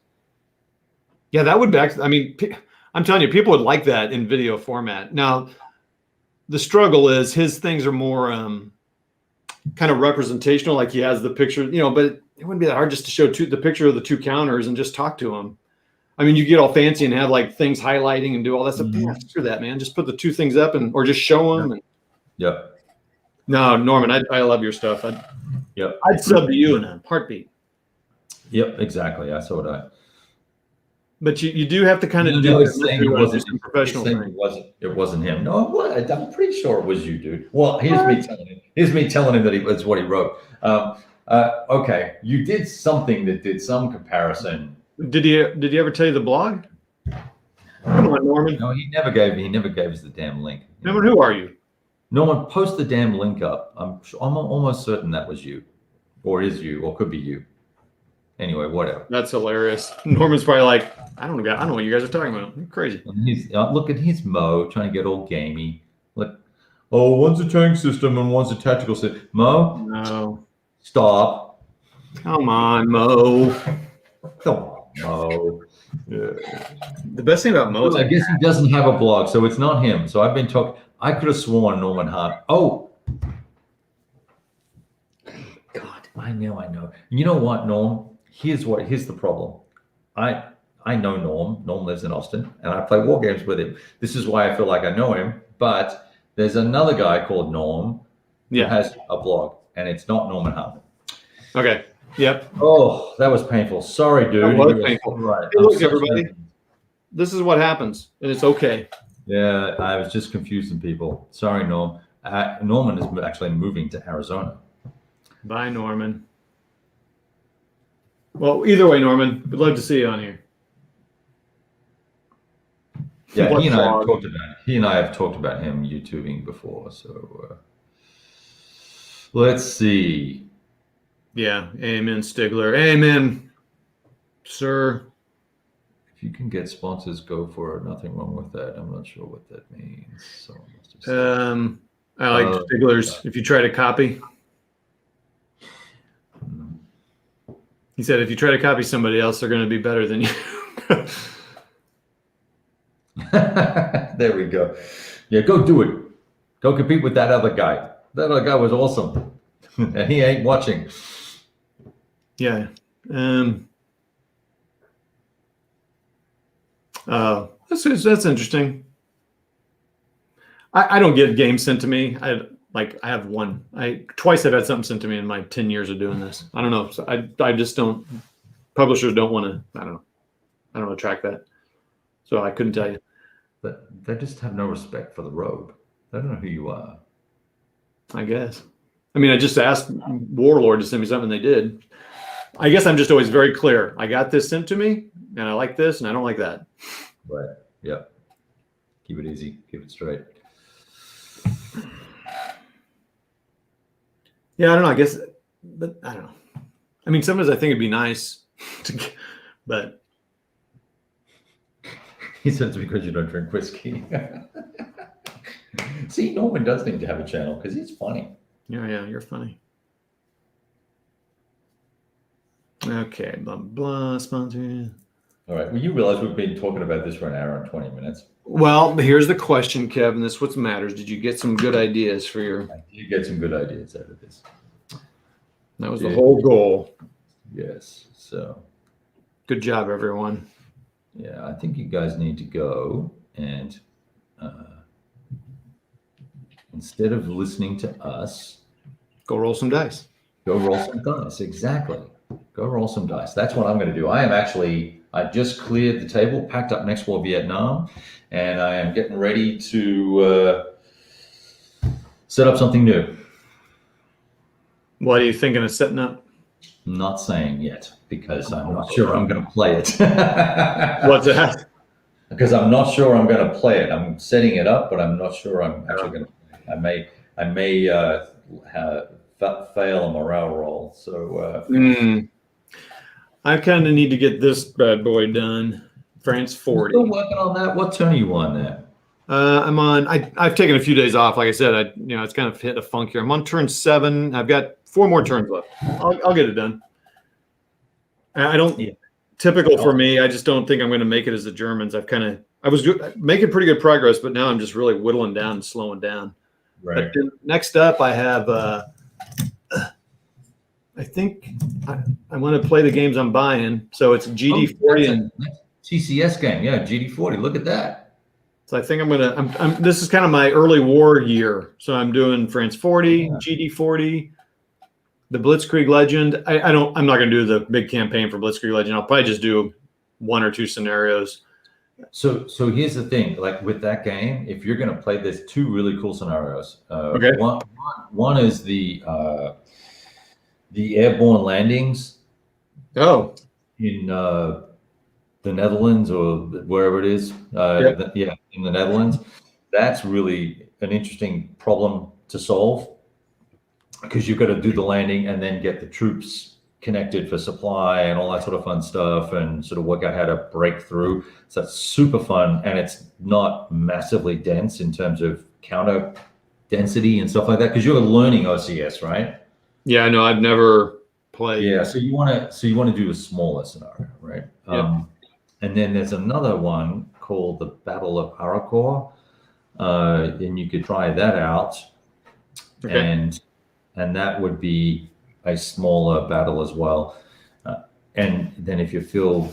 Yeah, that would I mean, I'm telling you, people would like that in video format. Now, the struggle is his things are more kind of representational, like he has the picture, but it wouldn't be that hard just to show the picture of the two counters and just talk to them. I mean, you get all fancy and have like things highlighting and do all that stuff. Yeah, screw that, man. Just put the two things up or just show them. Yeah. No, Norman, I love your stuff. I'd sub to you in a heartbeat. Yep, exactly. That's what I. But you do have to kind of do it professional. It wasn't him. No, I'm pretty sure it was you, dude. Well, here's me telling him that that's what he wrote. Okay, you did something that did some comparison. Did he ever tell you the blog? Come on, Norman. No, he never gave us the damn link. Norman, who are you? Norman, post the damn link up. I'm almost certain that was you, or is you, or could be you. Anyway, whatever. That's hilarious. Norman's probably like, I don't know what you guys are talking about. You're crazy. And he's look at his Mo trying to get all gamey. Look, one's a tank system and one's a tactical system. Mo, no, stop. Come on, Mo. Come on, Mo. Yeah. The best thing about Mo is I guess he doesn't have a blog, so it's not him. So I've been talking. I could have sworn Norman Hart. Oh, God, I know. You know what, Norm? Here's the problem. I know Norm. Norm lives in Austin, and I play war games with him. This is why I feel like I know him. But there's another guy called Norm who has a blog, and it's not Norman Hart. Okay. Yep. Oh, that was painful. Sorry, dude. That was painful. Right. Hey, look, everybody. This is what happens, and it's okay. Yeah, I was just confusing people. Sorry, Norm. Norman is actually moving to Arizona. Bye, Norman. Well, either way, Norman, we'd love to see you on here. Yeah, he and I have talked about him YouTubing before. So let's see. Yeah, amen, Stigler. Amen, sir. If you can get sponsors, go for it. Nothing wrong with that. I'm not sure what that means. I like Stigler's. If you try to copy. He said, if you try to copy somebody else, they're going to be better than you. There we go. Yeah, go do it. Go compete with that other guy. That other guy was awesome. And he ain't watching. Yeah. That's interesting. I don't get games sent to me. I have one. Twice I've had something sent to me in my 10 years of doing this. I don't know. So I just don't. Publishers don't want to. I don't know. I don't want to track that. So I couldn't tell you. But they just have no respect for the rogue. They don't know who you are. I guess. I mean, I just asked Warlord to send me something. They did. I guess I'm just always very clear. I got this sent to me, and I like this, and I don't like that. Right. Yep. Keep it easy. Keep it straight. Yeah, I don't know. I guess, but I don't know. I mean, sometimes I think it'd be nice to get, but. He says because you don't drink whiskey. See, Norman does need to have a channel because he's funny. Yeah, you're funny. Okay, blah, blah, sponsor. All right. Well, you realize we've been talking about this for an hour and 20 minutes. Well, here's the question, Kevin. This is what matters. Did you get some good ideas for your... I did get some good ideas out of this. That was the whole goal. Yes. So. Good job, everyone. Yeah, I think you guys need to go and instead of listening to us, Go roll some dice. go roll some dice. Exactly. Go roll some dice. That's what I'm going to do. I just cleared the table, packed up Next War Vietnam, and I am getting ready to set up something new. What are you thinking of setting up? I'm not saying yet because I'm not sure I'm going to play it. What's that? Because I'm not sure I'm going to play it. I'm setting it up, but I'm not sure I'm actually going to play it. I may fail a morale roll. So I kind of need to get this bad boy done. France 40. Still working on that. What turn are you on there? I'm on. I've taken a few days off. Like I said, it's kind of hit a funk here. I'm on turn 7. I've got 4 more turns left. I'll get it done. I don't. Yeah. Typical for me. I just don't think I'm going to make it as the Germans. I was making pretty good progress, but now I'm just really whittling down and slowing down. Right. But next up, I have. I think I want to play the games I'm buying. So it's GD40 and TCS game. Yeah, GD40. Look at that. So I think this is kind of my early war year. So I'm doing France 40, GD40, the Blitzkrieg Legend. I'm not going to do the big campaign for Blitzkrieg Legend. I'll probably just do 1 or 2 scenarios. So here's the thing. Like with that game, if you're going to play, there's 2 really cool scenarios. Okay. One is the airborne landings. Oh. In the Netherlands or wherever it is. In the Netherlands. That's really an interesting problem to solve because you've got to do the landing and then get the troops connected for supply and all that sort of fun stuff and sort of work out how to break through. So that's super fun, and it's not massively dense in terms of counter density and stuff like that because you're learning OCS, right? Yeah, no, I've never played. Yeah, so you want to do a smaller scenario, right? Yep. And then there's another one called the Battle of Arauco, and you could try that out. Okay. And that would be a smaller battle as well. And then if you feel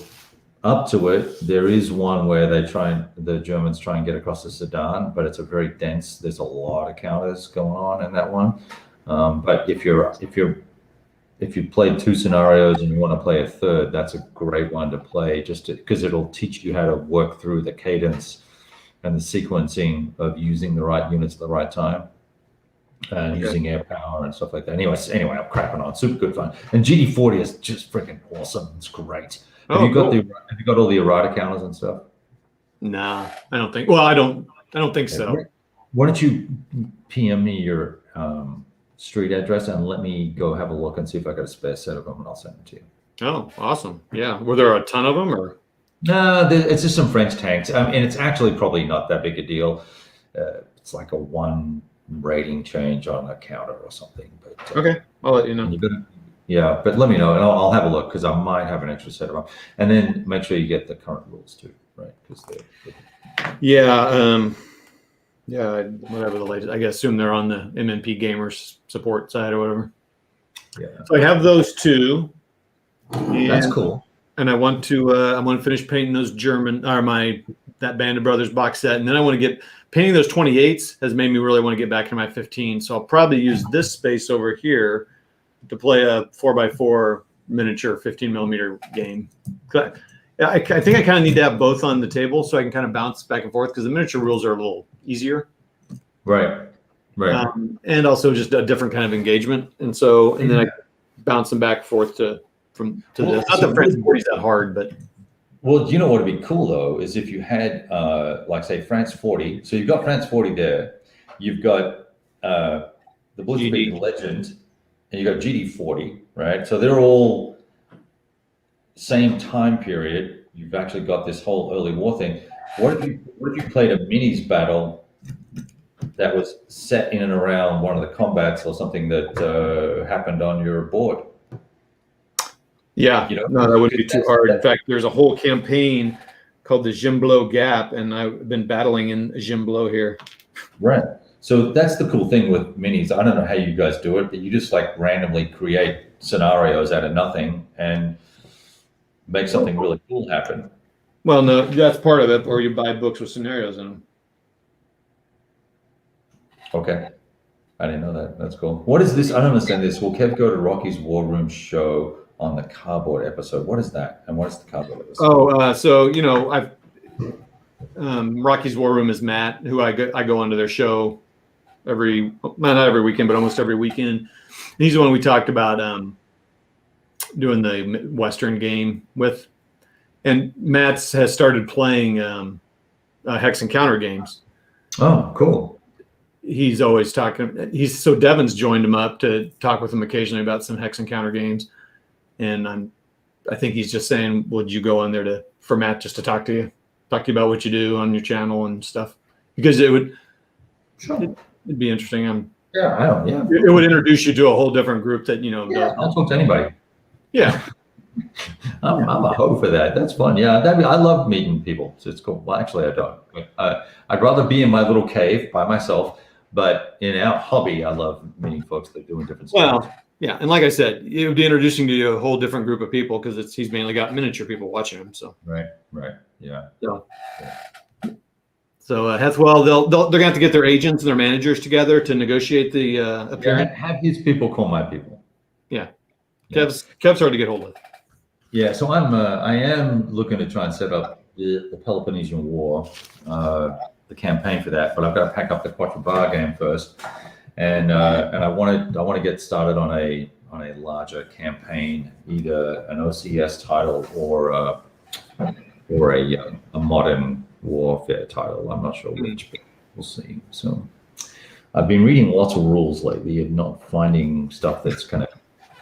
up to it, there is one where the Germans try and get across the Sudan, but it's a very dense. There's a lot of counters going on in that one. But if you've played 2 scenarios and you want to play a third, that's a great one to play because it'll teach you how to work through the cadence and the sequencing of using the right units at the right time and using air power and stuff like that. Anyway, I'm crapping on. Super good fun. And GD40 is just freaking awesome. It's great. Have you got all the errata counters and stuff? Nah, I don't think. Well, I don't think so. Why don't you PM me your street address and let me go have a look and see if I got a spare set of them, and I'll send them to you. Oh, awesome. Yeah. Were there a ton of them or? No, it's just some French tanks. And it's actually probably not that big a deal. It's like a 1 rating change on a counter or something. But okay. I'll let you know. Yeah, but let me know and I'll have a look because I might have an extra set of them. And then make sure you get the current rules too, right? Whatever the latest. I assume they're on the MMP Gamers support side or whatever. Yeah. So I have those 2. That's cool. And I want to finish painting those that Band of Brothers box set, and then I want to get painting those 28s has made me really want to get back to my 15. So I'll probably use this space over here to play a 4x4 miniature 15 millimeter game. I think I kind of need to have both on the table so I can kind of bounce back and forth because the miniature rules are a little easier. Right. And also just a different kind of engagement. And then I bounce them back and forth to this. Not that France 40 is that hard, but. Well, you know what would be cool though is if you had like say France 40. So you've got France 40 there. You've got the Blitzkrieg Legend, and you got GD40, right? So they're all same time period. You've actually got this whole early war thing. What if you played a minis battle that was set in and around one of the combats or something that happened on your board? Yeah, no, that wouldn't be too hard. In fact, there's a whole campaign called the Gimblo Gap, and I've been battling in Gimblo here. Right. So that's the cool thing with minis. I don't know how you guys do it, but you just like randomly create scenarios out of nothing and make something really cool happen. Well, no, that's part of it, or you buy books with scenarios in them. Okay. I didn't know that. That's cool. What is this? I don't understand this. Will Kev go to Rocky's War Room show on the cardboard episode? What is that? And what is the cardboard episode? Oh, so I've Rocky's War Room is Matt, who I go onto their show not every weekend, but almost every weekend. He's the one we talked about doing the Western game with, and Matt has started playing Hex Encounter games. Oh, cool. He's always talking. So Devin's joined him up to talk with him occasionally about some Hex Encounter games, and I think he's just saying, would you go on there for Matt just to talk to you about what you do on your channel and stuff, because it'd be interesting. Yeah, I don't. Yeah, it would introduce you to a whole different group that I'll talk to anybody. Yeah. I'm a hoe for that. That's fun. Yeah, I love meeting people. So it's cool. Well, actually, I don't. I'd rather be in my little cave by myself. But in our hobby, I love meeting folks that are doing different stuff. Well, yeah, and like I said, it would be introducing to you a whole different group of people because he's mainly got miniature people watching him. So right, yeah. So Hethwell, they're gonna have to get their agents and their managers together to negotiate the appearance. Have his people call my people. Yeah, Kev's hard to get hold of. Yeah, so I am looking to try and set up the Peloponnesian War, the campaign for that, but I've got to pack up the Quattro Bar game first, and I want to get started on a larger campaign, either an OCS title or a modern warfare title. I'm not sure which, but we'll see. So I've been reading lots of rules lately and not finding stuff that's kind of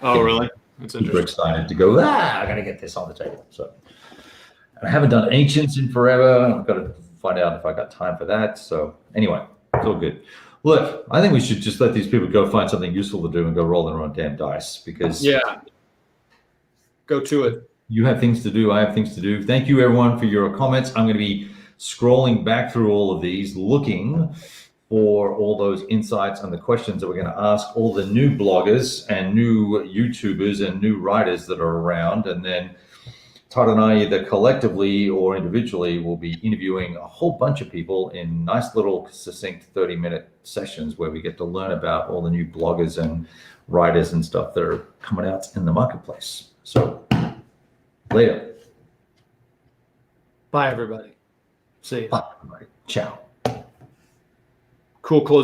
Really? That's super excited to go. I got to get this on the table. So I haven't done Ancients in forever. I've got to find out if I got time for that. So anyway, it's all good. Look, I think we should just let these people go find something useful to do and go roll their own damn dice, because go to it. You have things to do. I have things to do. Thank you, everyone, for your comments. I'm going to be scrolling back through all of these, looking for all those insights and the questions that we're going to ask all the new bloggers and new YouTubers and new writers that are around. And then Todd and I, either collectively or individually, will be interviewing a whole bunch of people in nice little succinct 30-minute sessions where we get to learn about all the new bloggers and writers and stuff that are coming out in the marketplace. So later. Bye, everybody. See you. Bye, everybody. Ciao. Cool closing